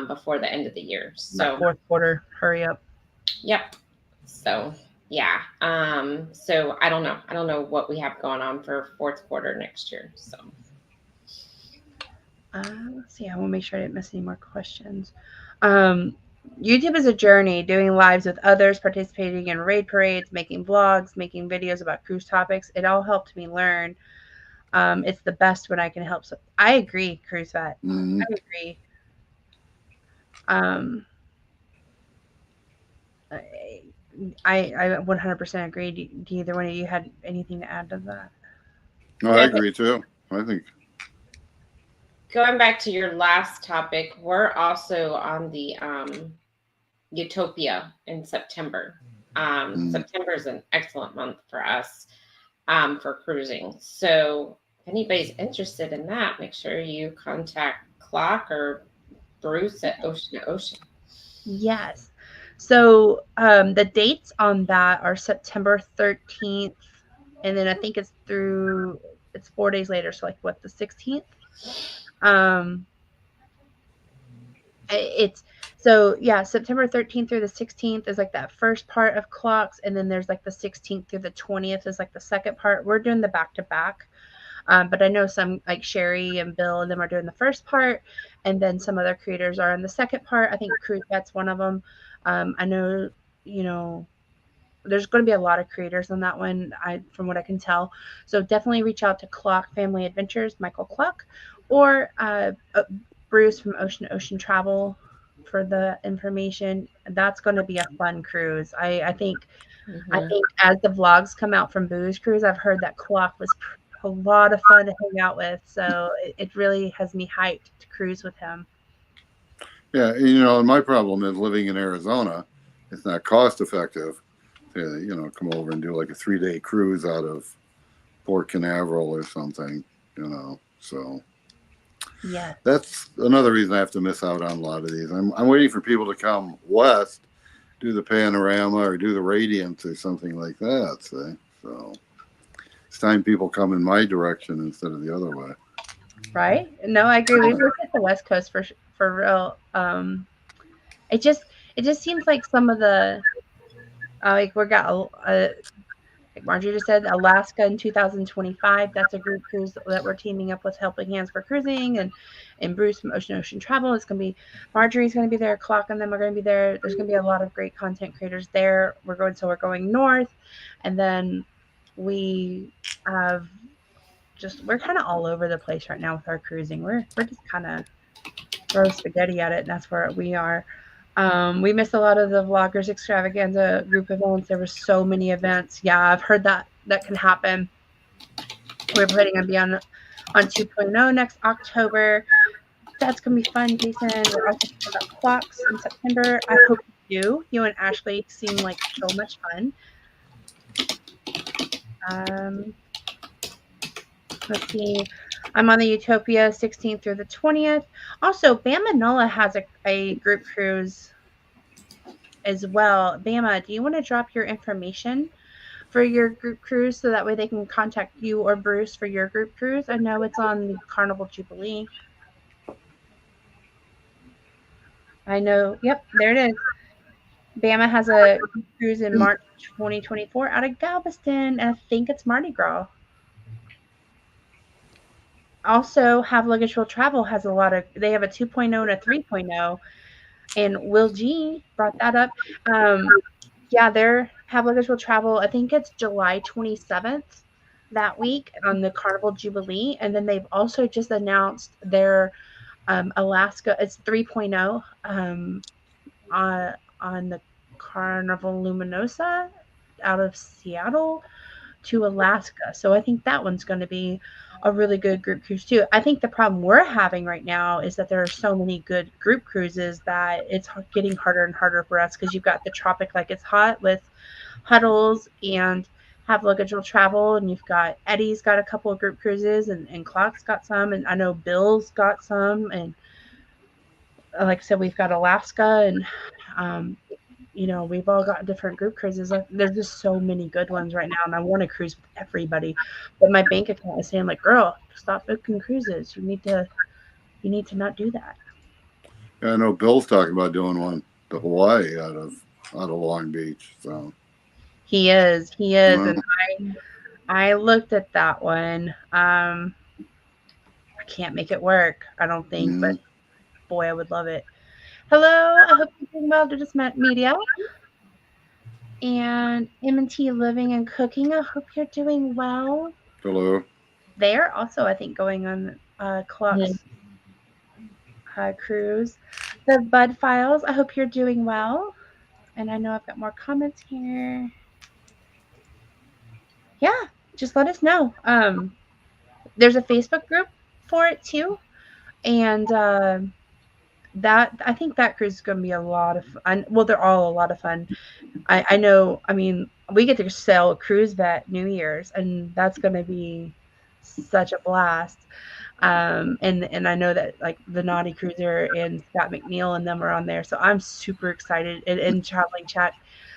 before the end of the year. So fourth quarter, hurry up. Yep. So yeah. So I don't know what we have going on for fourth quarter next year. So let's see. I want to make sure I didn't miss any more questions. YouTube is a journey, doing lives with others, participating in raid parades, making vlogs, making videos about cruise topics. It all helped me learn. It's the best when I can help. So I agree, Cruise Vet. Mm-hmm. I agree. I 100% agree. Do either one of you had anything to add to that? No, I agree too. I think. Going back to your last topic, we're also on the Utopia in September. September is an excellent month for us for cruising. So if anybody's interested in that, make sure you contact Clock or Bruce at Ocean to Ocean. Yes. So the dates on that are September 13th, and then I think it's 4 days later. So like what, the 16th? September 13th through the 16th is like that first part of Clocks, and then there's like the 16th through the 20th is like the second part. We're doing the back-to-back, but I know some like Sherry and Bill and them are doing the first part, and then some other creators are in the second part. I think Cruise Vet's one of them. I know, there's going to be a lot of creators on that one, from what I can tell. So definitely reach out to Clock Family Adventures, Michael Clock, or Bruce from Ocean to Ocean Travel for the information. That's going to be a fun cruise. I think as the vlogs come out from Boo's cruise, I've heard that Clock was a lot of fun to hang out with. So it really has me hyped to cruise with him. Yeah, and my problem is living in Arizona. It's not cost effective to, come over and do like a 3-day cruise out of Port Canaveral or something, So yeah, that's another reason I have to miss out on a lot of these. I'm waiting for people to come west, do the Panorama or do the Radiance or something like that. So it's time people come in my direction instead of the other way. Right? No, I agree. We've looked at the West Coast for real. It just seems like some of the like we got like Marjorie just said, Alaska in 2025. That's a group cruise that we're teaming up with Helping Hands for Cruising, and Bruce from Ocean to Ocean Travel. It's going to be Marjorie's going to be there, Clock and them are going to be there. There's going to be a lot of great content creators there. We're going north, and then we have we're kind of all over the place right now with our cruising. We're just kind of throw spaghetti at it, and that's where we are. We missed a lot of the Vloggers Extravaganza group events. There were so many events. Yeah, I've heard that can happen. We're planning on being on 2.0 next October. That's going to be fun, Jason. We're also talking about Clocks in September. I hope you do. You and Ashley seem like so much fun. Let's see. I'm on the Utopia 16th through the 20th. Also, Bama Nola has a group cruise as well. Bama, do you want to drop your information for your group cruise so that way they can contact you or Bruce for your group cruise? I know it's on the Carnival Jubilee. I know. Yep, there it is. Bama has a cruise in March 2024 out of Galveston, and I think it's Mardi Gras. Also, Have Luggage Will Travel has a lot of, they have a 2.0 and a 3.0, and Will G brought that up. Yeah, their Have Luggage Will Travel, I think it's July 27th that week on the Carnival Jubilee, and then they've also just announced their Alaska, it's 3.0 on the Carnival Luminosa out of Seattle to Alaska. So I think that one's going to be a really good group cruise too. I think the problem we're having right now is that there are so many good group cruises that it's getting harder and harder for us because you've got the Tropic Like It's Hot with Huddles and Have Luggage Will Travel, and you've got Eddie's got a couple of group cruises, and Clock's got some, and I know Bill's got some, and like I said, we've got Alaska, and we've all got different group cruises. There's just so many good ones right now, and I want to cruise with everybody. But my bank account is saying, like, girl, stop booking cruises. You need to not do that. Yeah, I know Bill's talking about doing one to Hawaii out of Long Beach. So he is, Well. and I looked at that one. I can't make it work, I don't think, but boy, I would love it. Hello, I hope you're doing well. Just met Media and M&T Living and Cooking. I hope you're doing well. Hello. They're also, I think, going on Clock's cruise. The Bud Files, I hope you're doing well. And I know I've got more comments here. Yeah, just let us know. There's a Facebook group for it too. And that I think that cruise is going to be a lot of fun. Well, they're all a lot of fun. I know. I mean, we get to sell a cruise vet New Year's, and that's going to be such a blast. And I know that like the Naughty Cruiser and Scott McNeil and them are on there, so I'm super excited in traveling chat.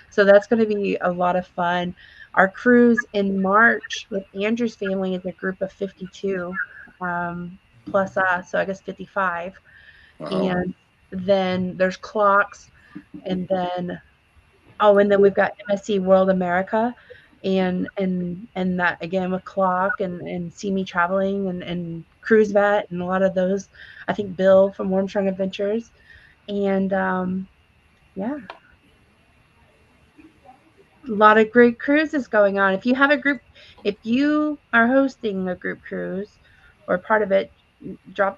So that's going to be a lot of fun. Our cruise in March with Andrew's family is a group of 52 plus us, so I guess 55. Wow. And then there's Clocks, and then we've got MSC World America, and that again with Clock and See Me Traveling and Cruise Vet and a lot of those. I think Bill from Warmstrong Adventures, and yeah, a lot of great cruises going on. If you are hosting a group cruise or part of it,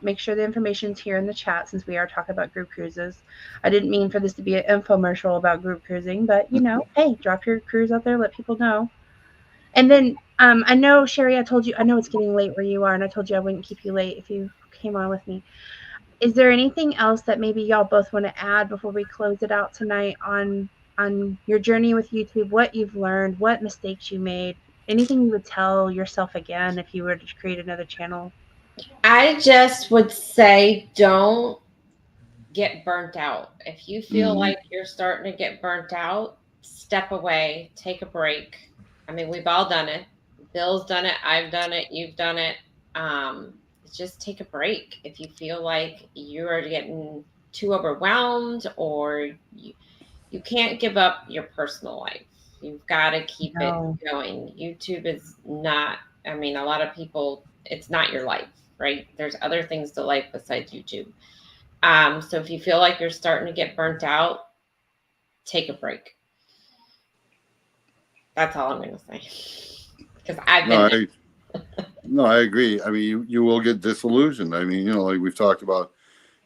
make sure the information's here in the chat since we are talking about group cruises. I didn't mean for this to be an infomercial about group cruising, but hey, drop your cruise out there, let people know. And then I know, Sherry, I know it's getting late where you are, and I told you I wouldn't keep you late if you came on with me. Is there anything else that maybe y'all both want to add before we close it out tonight on your journey with YouTube, what you've learned, what mistakes you made, anything you would tell yourself again if you were to create another channel? I just would say don't get burnt out. If you feel like you're starting to get burnt out, step away, take a break. I mean, we've all done it. Bill's done it. I've done it. You've done it. Just take a break. If you feel like you are getting too overwhelmed or you can't give up your personal life. You've got to keep it going. YouTube is not, I mean, a lot of people, it's not your life, right? There's other things to life besides YouTube. So if you feel like you're starting to get burnt out, take a break. That's all I'm going to say. Because I've been No, I agree. I mean, you will get disillusioned. I mean, like we've talked about,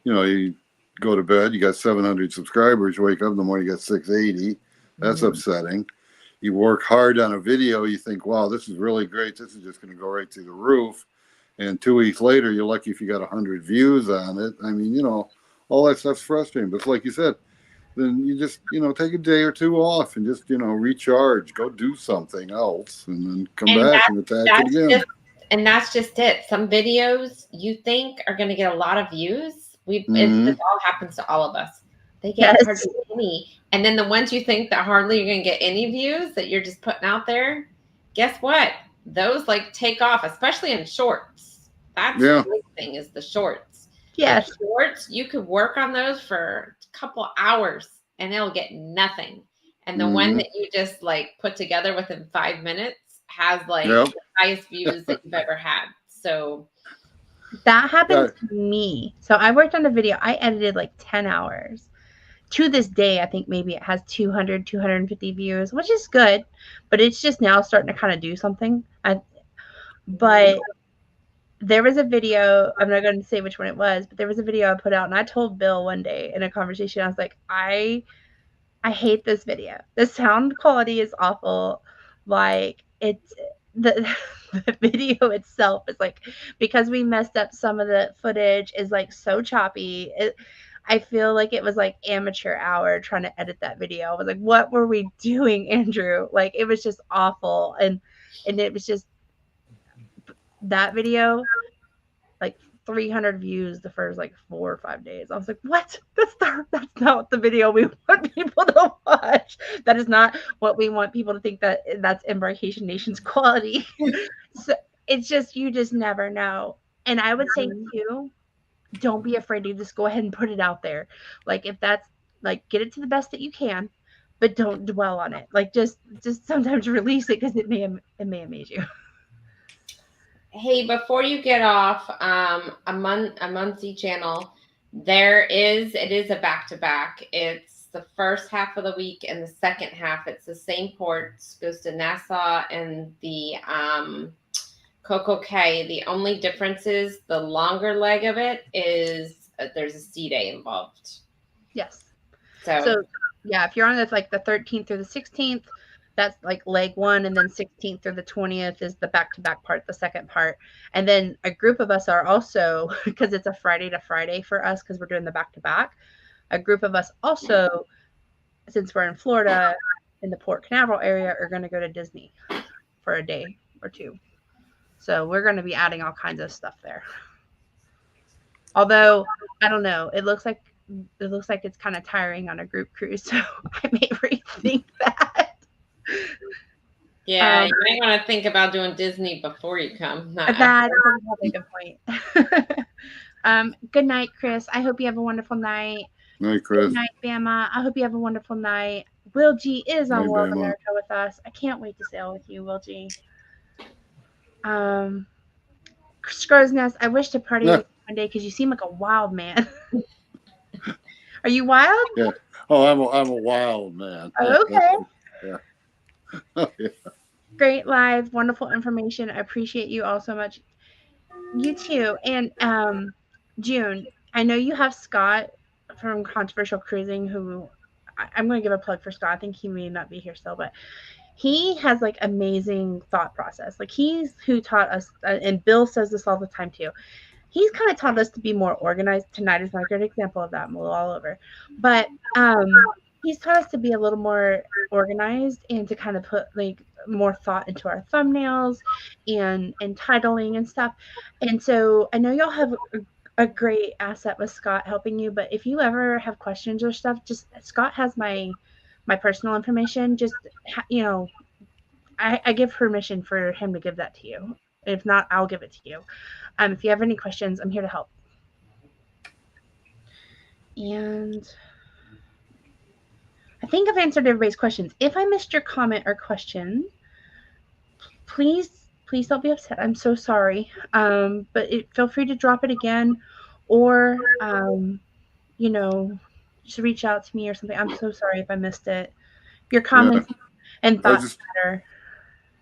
you go to bed, you got 700 subscribers, you wake up in the morning, you got 680. That's upsetting. You work hard on a video, you think, wow, this is really great. This is just going to go right through the roof. And 2 weeks later, you're lucky if you got 100 views on it. I mean, all that stuff's frustrating. But like you said, then you just, take a day or two off and just, recharge, go do something else, and then come back and attack it again. That's just it. Some videos you think are going to get a lot of views. This all happens to all of us. They get hardly any. And then the ones you think that hardly you're going to get any views that you're just putting out there, guess what? Those take off, especially in shorts. That's the big thing, is the shorts. Yes. The shorts, you could work on those for a couple hours and they'll get nothing. And the one that you just put together within 5 minutes has the highest views that you've ever had. So that happens to me. So I worked on a video. I edited 10 hours. To this day, I think maybe it has 200, 250 views, which is good, but it's just now starting to kind of do something. But there was a video, I'm not going to say which one it was, but there was a video I put out, and I told Bill one day in a conversation, I was like, I hate this video. The sound quality is awful. It's the video itself is because we messed up some of the footage is so choppy. I feel like it was amateur hour trying to edit that video. I was like, what were we doing, Andrew? It was just awful. And it was just that video, 300 views the first 4 or 5 days. I was like, what? That's not the video we want people to watch. That is not what we want people to think that's Embarkation Nation's quality. So it's just, you just never know. And I would say too, don't be afraid to just go ahead and put it out there. If that's get it to the best that you can, but don't dwell on it. Just sometimes release it, because it may amaze you. Hey, before you get off, a Muncie channel, it is a back-to-back. It's the first half of the week and the second half. It's the same ports, goes to Nassau and the Coco Cay. The only difference is the longer leg of it is there's a sea day involved. Yes. So yeah, if you're on the 13th through the 16th, that's leg 1, and then 16th through the 20th is the back-to-back part, the second part. And then a group of us are also, because it's a Friday to Friday for us, because we're doing the back-to-back, a group of us also, since we're in Florida, in the Port Canaveral area, are going to go to Disney for a day or two. So we're going to be adding all kinds of stuff there. Although, I don't know, it looks like it's kind of tiring on a group cruise, so I may rethink that. Yeah, you might want to think about doing Disney before you come. That's a good point. Good night, Chris. I hope you have a wonderful night. Night, Chris. Good night, Bama. I hope you have a wonderful night. Will G is on World America with us. I can't wait to sail with you, Will G. Scrow's Nest, I wish to party with you one day, because you seem like a wild man. Are you wild? Yeah. Oh, I'm a wild man. Oh, okay. Yeah. Oh, yeah. Great live, wonderful information. I appreciate you all so much. You too. And June, I know you have Scott from Controversial Cruising, who I'm going to give a plug for Scott. I think he may not be here still, but he has amazing thought process. He's who taught us, and Bill says this all the time too. He's kind of taught us to be more organized. Tonight is not a good example of that. I'm a little all over, but he's taught us to be a little more organized and to kind of put more thought into our thumbnails and titling and stuff. And so I know y'all have a great asset with Scott helping you, but if you ever have questions or stuff, just Scott has my personal information. Just, I give permission for him to give that to you. If not, I'll give it to you. If you have any questions, I'm here to help. And I think I've answered everybody's questions. If I missed your comment or question, please don't be upset. I'm so sorry. But feel free to drop it again, or just reach out to me or something. I'm so sorry if I missed it. Your comments and thoughts matter.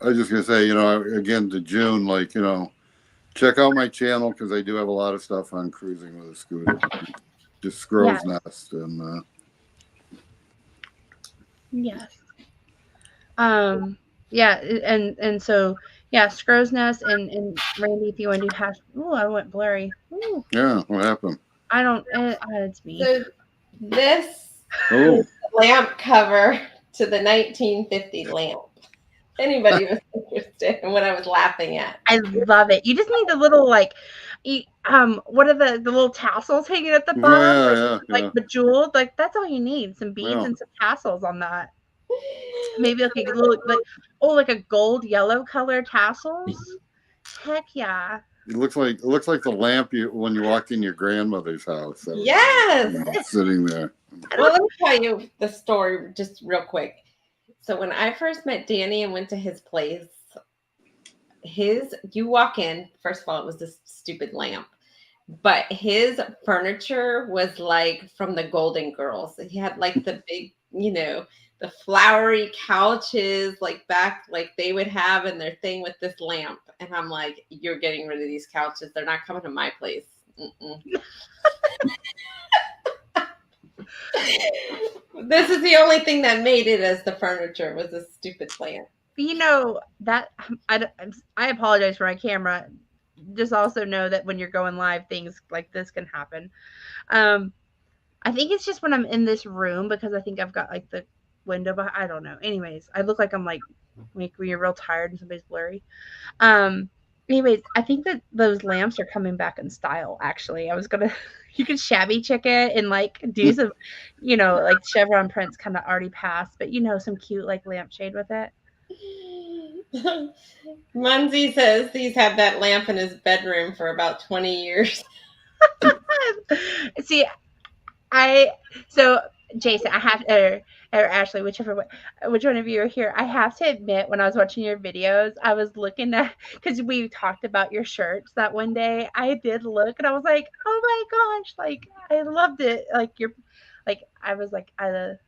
I was just gonna say, again to June, check out my channel, because I do have a lot of stuff on cruising with a scooter. Just Scrow's Nest and. Yes. Yeah, and so Scrow's Nest and Randy, if you want to do hash. Oh, I went blurry. Ooh. Yeah, what happened? I don't. It's me. So this Oh, lamp cover to the 1950 lamp. Anybody was interested in what I was laughing at. I love it. You just need the little what are the little tassels hanging at the bottom? Like bejeweled. Like that's all you need. Some beads and some tassels on that. Maybe like a little like a gold yellow color tassels. Heck yeah. It looks like the lamp when you walked in your grandmother's house. Yes. Sitting there. Well, let me tell you the story just real quick. So when I first met Danny and went to his place, you walk in, first of all, it was this stupid lamp, but his furniture was like from the Golden Girls. He had like the big, the flowery couches like back, like they would have in their thing with this lamp. And I'm like, you're getting rid of these couches. They're not coming to my place. This is the only thing that made it as the furniture was a stupid plant. That I apologize for my camera. Just also know that when you're going live, things like this can happen. I think it's just when I'm in this room because I think I've got like the window behind. I don't know. Anyways, I look like I'm like when you're real tired and somebody's blurry. Anyways, I think that those lamps are coming back in style. Actually, you could shabby chick it and like do some, like chevron prints kind of already passed, but some cute like lampshade with it. Munzie says he's had that lamp in his bedroom for about 20 years. See, Jason, I have or Ashley, which one of you are here, I have to admit, when I was watching your videos, I was looking at, because we talked about your shirts that one day, I did look and I was like, oh my gosh, like I loved it. I was like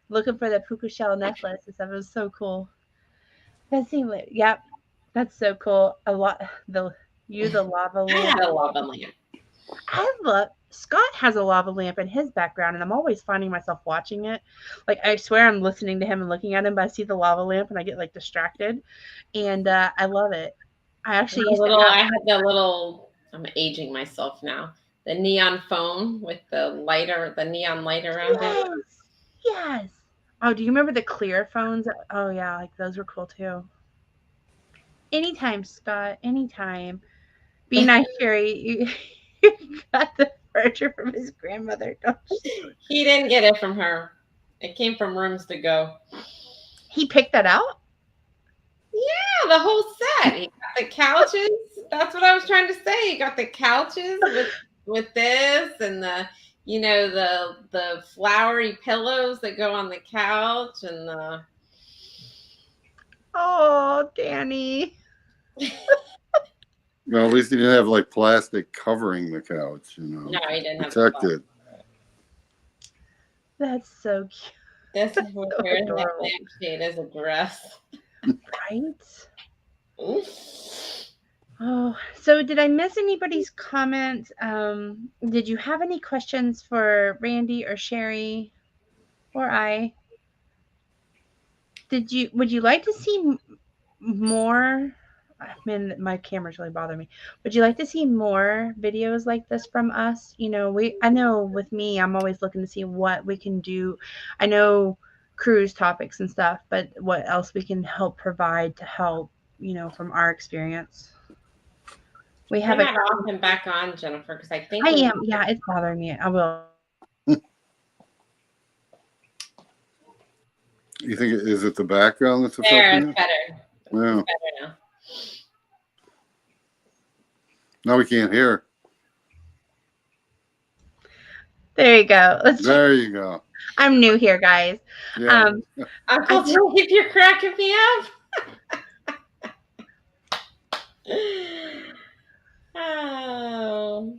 looking for the puka shell necklace and stuff. It was so cool. That seemed like, yep, that's so cool. The lava lamp. I had a lava lamp. Scott has a lava lamp in his background, and I'm always finding myself watching it. Like, I swear I'm listening to him and looking at him, but I see the lava lamp and I get like distracted. And I love it. I actually I had the little, I'm aging myself now, the neon phone with the neon light around it. Yes. Oh, do you remember the clear phones? Oh yeah, like those were cool too. Anytime, Scott. Anytime. Be nice, Sherry. You got the furniture from his grandmother, don't you? He didn't get it from her. It came from Rooms to Go. He picked that out? Yeah, the whole set. He got the couches. That's what I was trying to say. He got the couches with this and the the flowery pillows that go on the couch and the. Oh, Danny. Well, at least he didn't have like plastic covering the couch, No, he didn't have protected. That's so cute. This is what wearing that lampshade as a dress. Right? Oh, so did I miss anybody's comment? Did you have any questions for Randy or Sherry or I? Would you like to see more? Man, my camera's really bothering me. Would you like to see more videos like this from us? I know with me, I'm always looking to see what we can do. I know cruise topics and stuff, but what else we can help provide to help, from our experience. We have not off and back on, Jennifer, because I think I am. Yeah, it's bothering me. I will. You think is it the background that's affecting there? you? It's better. Yeah. It's better now. Now we can't hear. There you go. There you go. I'm new here, guys. Yeah. Uncle Dave, you're cracking me up. Oh.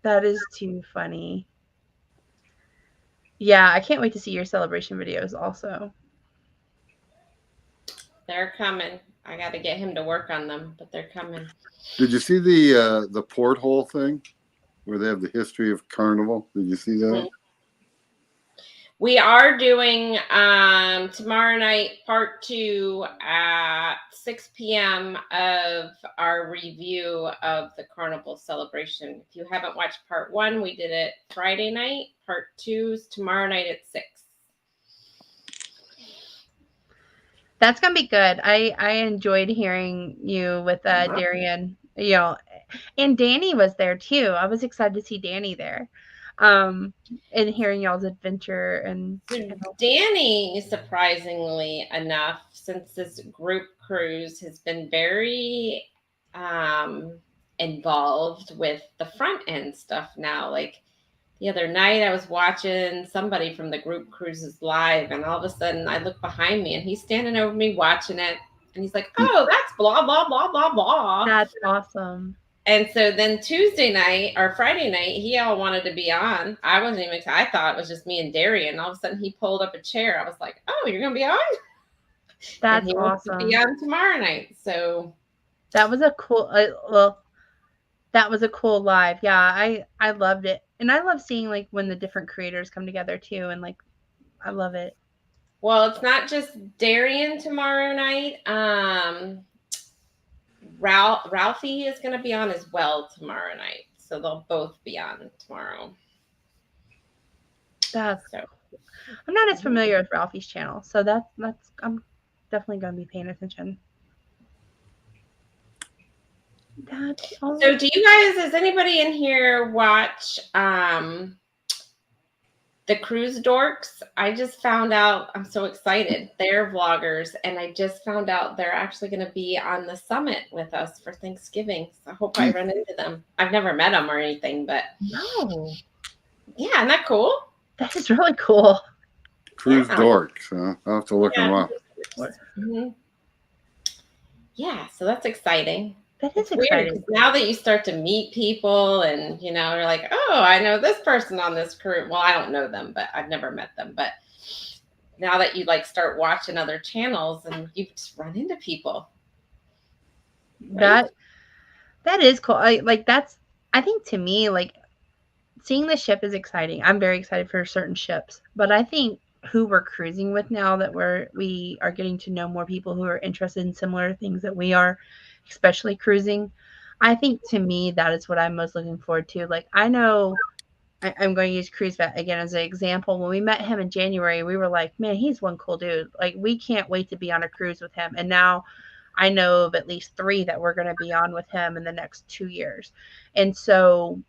That is too funny. Yeah, I can't wait to see your celebration videos also. They're coming. I got to get him to work on them, but they're coming. Did you see the porthole thing where they have the history of Carnival? Did you see that? Mm-hmm. We are doing tomorrow night part 2 at 6 p.m. of our review of the Carnival celebration. If you haven't watched part 1, we did it Friday night. Part 2 is tomorrow night at 6. That's gonna be good. I enjoyed hearing you with Darian, and Danny was there too. I was excited to see Danny there, and hearing y'all's adventure So Danny, surprisingly enough, since this group cruise has been very involved with the front end stuff now. Like the other night, I was watching somebody from the group cruises live, and all of a sudden, I look behind me, and he's standing over me watching it, and he's like, "Oh, that's blah blah blah blah blah." That's awesome. And so then Tuesday night or Friday night, he all wanted to be on. I wasn't even excited. I thought it was just me and Darian. All of a sudden, he pulled up a chair. I was like, "Oh, you're gonna be on?" That's and he wants awesome. to be on tomorrow night. So that was a cool. That was a cool live. Yeah, I loved it, and I love seeing like when the different creators come together too, and like I love it. Well, it's not just Darian tomorrow night. Ralphie is going to be on as well tomorrow night, so they'll both be on tomorrow. I'm not as familiar with Ralphie's channel, so that's I'm definitely going to be paying attention. So do you guys, does anybody in here watch the Cruise Dorks? I just found out, I'm so excited. They're vloggers, and I just found out they're actually going to be on the summit with us for Thanksgiving. So I hope I run into them. I've never met them or anything, but no. Yeah, isn't that cool? That is really cool. Cruise Dorks, huh? I'll have to look them up. Mm-hmm. Yeah, so that's exciting. That is exciting. Weird, now that you start to meet people and, you're like, oh, I know this person on this crew. Well, I don't know them, but I've never met them. But now that you start watching other channels and you just run into people. Right? That is cool. I think to me, seeing the ship is exciting. I'm very excited for certain ships, but I think who we're cruising with now that we are getting to know more people who are interested in similar things that we are, especially cruising. I think to me, that is what I'm most looking forward to. I know I'm going to use Cruise Vet again as an example. When we met him in January, we were like, man, he's one cool dude. We can't wait to be on a cruise with him. And now I know of at least 3 that we're going to be on with him in the next 2 years. And so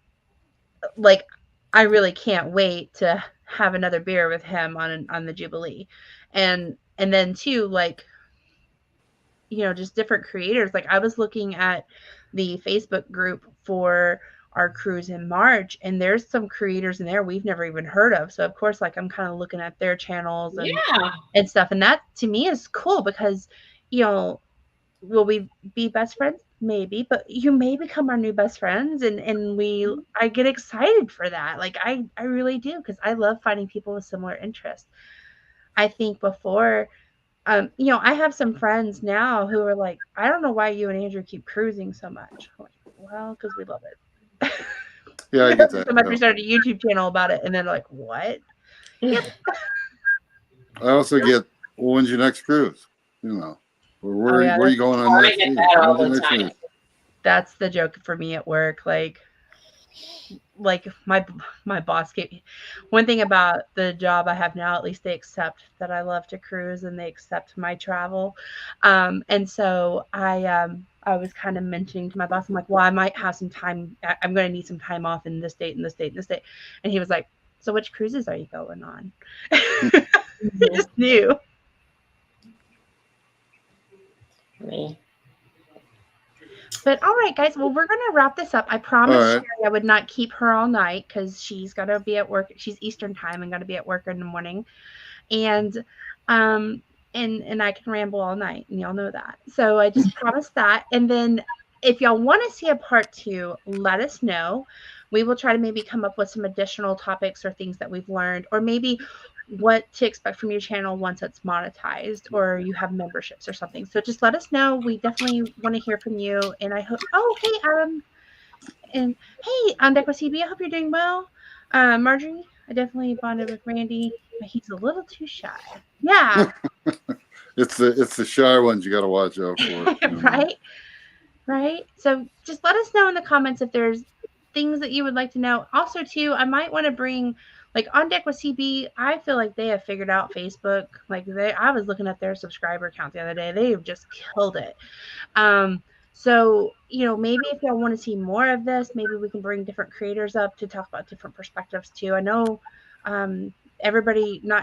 I really can't wait to have another beer with him on the Jubilee. And then too, just different creators. I was looking at the Facebook group for our cruise in March, and there's some creators in there we've never even heard of. So of course, I'm kind of looking at their channels and stuff. And that to me is cool because, will we be best friends? Maybe, but you may become our new best friends, and I get excited for that. I really do, because I love finding people with similar interests. I think before, I have some friends now who are like, I don't know why you and Andrew keep cruising so much. I'm like, well, because we love it. Yeah, I get that. So much we started a YouTube channel about it, and then like, what? Yep. I also get, well, when's your next cruise? Where are you going on next week? When's your next week? That's the joke for me at work. My boss gave me one thing about the job I have now. At least they accept that I love to cruise, and they accept my travel. And so I was kind of mentioning to my boss, I'm like, well, I might have some time. I'm going to need some time off in this date and this date and this date. And he was like, so which cruises are you going on? He just knew. Me. But all right, guys. Well, we're gonna wrap this up. I promised Sherry I would not keep her all night because she's gotta be at work. She's Eastern time and gotta be at work in the morning, and I can ramble all night, and y'all know that. So I just promised that. And then if y'all want to see a part 2, let us know. We will try to maybe come up with some additional topics or things that we've learned, or maybe what to expect from your channel once it's monetized or you have memberships or something. So just let us know. We definitely want to hear from you. And I hope, hey, Adam. And hey, Dequacb, I hope you're doing well. Marjorie, I definitely bonded with Randy, but he's a little too shy. Yeah. It's the shy ones you got to watch out for. Right. So just let us know in the comments if there's things that you would like to know. Also, too, I might want to bring Like On Deck with CB, I feel like they have figured out Facebook. Like I was looking at their subscriber count the other day. They've just killed it. So, maybe if y'all want to see more of this, maybe we can bring different creators up to talk about different perspectives too. I know not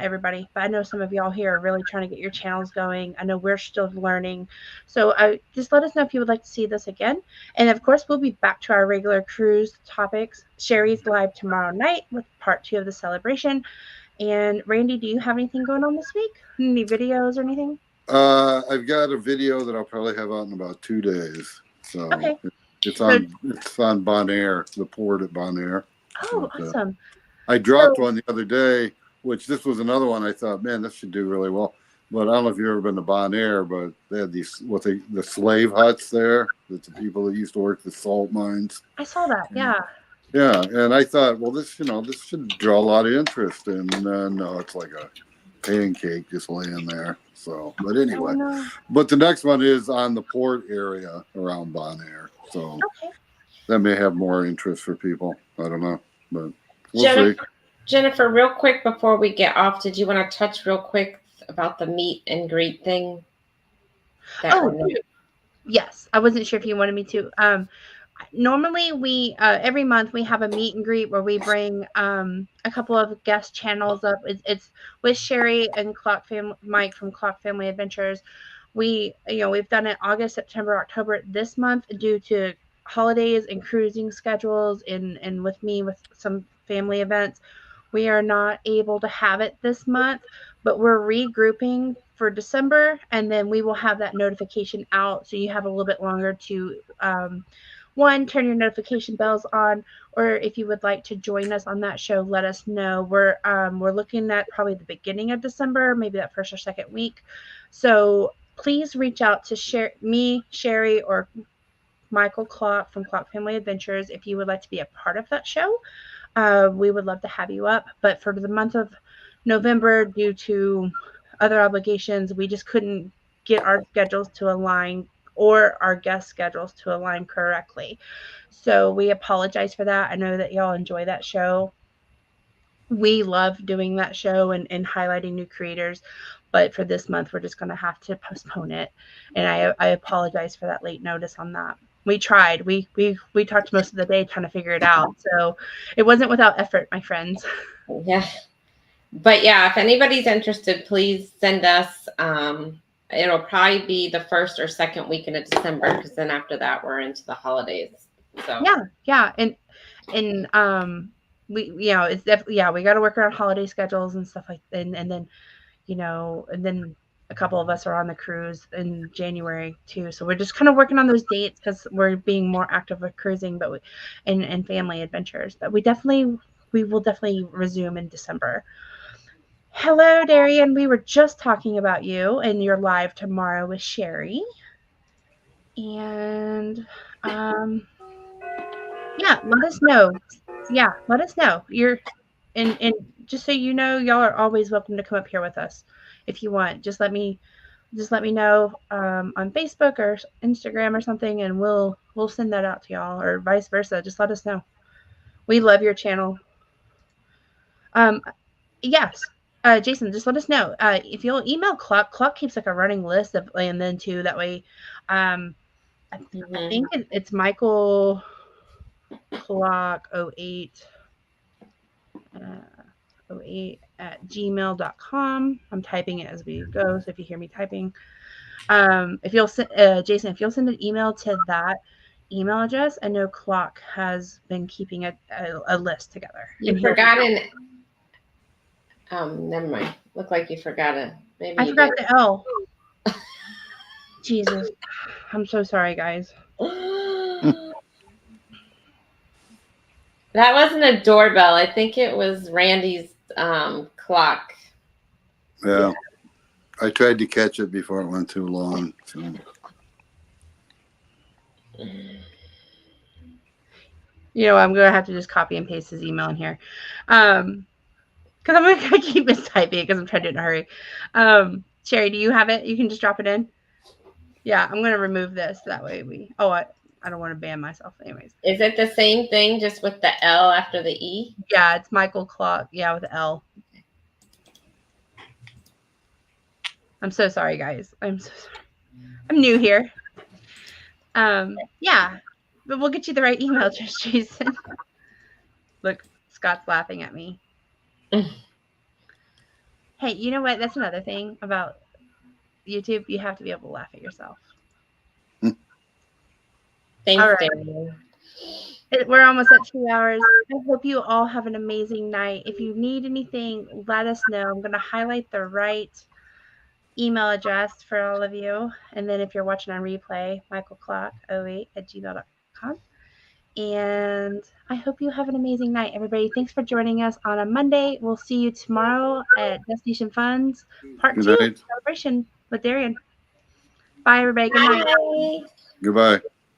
everybody, but I know some of y'all here are really trying to get your channels going. I know we're still learning. So just let us know if you would like to see this again. And of course, we'll be back to our regular cruise topics. Sherry's live tomorrow night with part 2 of the celebration. And Randy, do you have anything going on this week? Any videos or anything? I've got a video that I'll probably have out in about 2 days. So okay. It's on Bonaire, the port at Bonaire. Oh, awesome. I dropped one the other day, which this was another one I thought, man, this should do really well. But I don't know if you've ever been to Bonaire, but they had these the slave huts there. That's the people that used to work the salt mines. I saw that, yeah. Yeah, and I thought, well, this should draw a lot of interest, and no, it's like a pancake just laying there. So, but anyway, but the next one is on the port area around Bonaire, so that may have more interest for people. I don't know, but we'll see. Jennifer, real quick before we get off, did you want to touch real quick about the meet and greet thing? Yes. I wasn't sure if you wanted me to. Normally we every month we have a meet and greet where we bring a couple of guest channels up. It's with Sherry and Mike from Clock Family Adventures. We've done it August, September, October. This month, due to holidays and cruising schedules and with some family events, we are not able to have it this month, but we're regrouping for December, and then we will have that notification out, so you have a little bit longer to turn your notification bells on, or if you would like to join us on that show, let us know. We're looking at probably the beginning of December, maybe that first or second week. So please reach out to Sherry, or Michael Clock from Clock Family Adventures if you would like to be a part of that show. We would love to have you up. But for the month of November, due to other obligations, we just couldn't get our schedules to align, or our guest schedules to align correctly. So we apologize for that. I know that y'all enjoy that show. We love doing that show and highlighting new creators. But for this month, we're just going to have to postpone it. And I apologize for that late notice on that. We tried. We talked most of the day trying to figure it out. So it wasn't without effort, my friends. Yeah. But yeah, if anybody's interested, please send us. It'll probably be the first or second weekend of December, because then after that we're into the holidays. So yeah, and we it's definitely we got to work around holiday schedules and stuff like that, and then and then a couple of us are on the cruise in January too, so we're just kind of working on those dates because we're being more active with cruising, but and family adventures. But we will definitely resume in December. Hello, Darian. We were just talking about you, and you're live tomorrow with Sherry. And let us know. Yeah, let us know. And just so you know, y'all are always welcome to come up here with us if you want. Just let me know on Facebook or Instagram or something, and we'll send that out to y'all, or vice versa. Just let us know. We love your channel. Yes. Jason, just let us know. If you'll email Clock keeps like a running list of, and then too, that way, I think it's Michael Clock 08 @gmail.com. I'm typing it as we go, so if you hear me typing, if you'll Jason, if you'll send an email to that email address, I know Clock has been keeping a list together. You forgot never mind. Looked like you forgot it. Maybe I forgot the L. Jesus. I'm so sorry, guys. That wasn't a doorbell. I think it was Randy's clock. Yeah. I tried to catch it before it went too long. So. I'm going to have to just copy and paste his email in here. Because I'm going to keep mistyping it because I'm trying to do it in a hurry. Sherry, do you have it? You can just drop it in. Yeah, I'm going to remove this. That way I don't want to ban myself anyways. Is it the same thing, just with the L after the E? Yeah, it's Michael Clock. Yeah, with L. I'm so sorry, guys. I'm so sorry. I'm new here. Yeah, but we'll get you the right email address, Jason. Look, Scott's laughing at me. Hey, you know what? That's another thing about YouTube. You have to be able to laugh at yourself. Thanks, All right. Daniel. We're almost at 2 hours. I hope you all have an amazing night. If you need anything, let us know. I'm going to highlight the right email address for all of you. And then if you're watching on replay, michaelclock08@gmail.com. And I hope you have an amazing night, everybody. Thanks for joining us on a Monday. We'll see you tomorrow at Destination Funds, Part Good 2, night. Celebration with Darian. Bye, everybody. Good night. Bye. Goodbye.